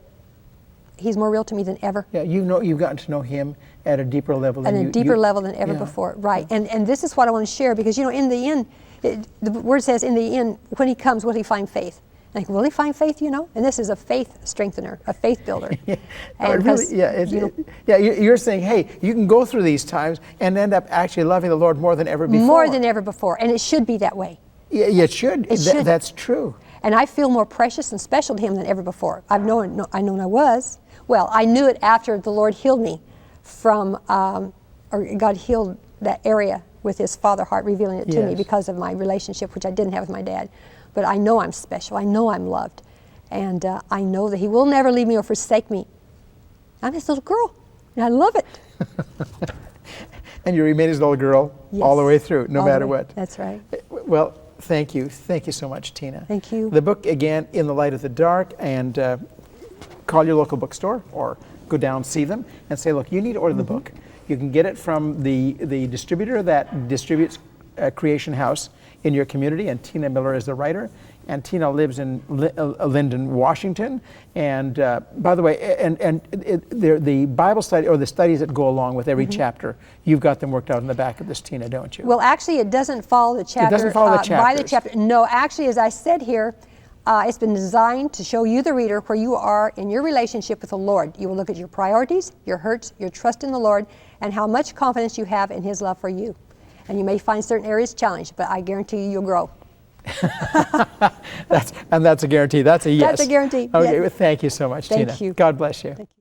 He's more real to me than ever. Yeah, you've gotten to know Him at a deeper level than level than ever before. Right. And this is what I want to share, because you know, in the end, the Word says, in the end, when He comes, will He find faith? And I think, will He find faith? You know, and this is a faith strengthener, a faith builder. You're saying, hey, you can go through these times and end up actually loving the Lord more than ever before. More than ever before, and it should be that way. Yeah, it should. That's true. And I feel more precious and special to Him than ever before. I known I was. Well, I knew it after the Lord healed me from or God healed that area with His Father heart, revealing it to me Yes. because of my relationship, which I didn't have with my dad. But I know I'm special. I know I'm loved. And I know that He will never leave me or forsake me. I'm His little girl, and I love it. And you remain His little girl all the way through, no All the matter way. what. That's right. Well, thank you. Thank you so much, Tina. Thank you. The book, again, In the Light of the Dark, and call your local bookstore or go down, see them, and say, look, you need to order the book. You can get it from the distributor that distributes Creation House in your community, and Tina Miller is the writer. And Tina lives in Linden, Washington. And by the way, the Bible study, or the studies that go along with every chapter, you've got them worked out in the back of this, Tina, don't you? Well, actually, it doesn't follow the chapter. It doesn't follow the by the chapters. chapter. No, actually, as I said here, it's been designed to show you, the reader, where you are in your relationship with the Lord. You will look at your priorities, your hurts, your trust in the Lord, and how much confidence you have in His love for you. And you may find certain areas challenged, but I guarantee you, you'll grow. That's a guarantee. That's a yes. That's a guarantee. Okay, Yes. well, thank you so much, Thank Tina. you. God bless you. Thank you.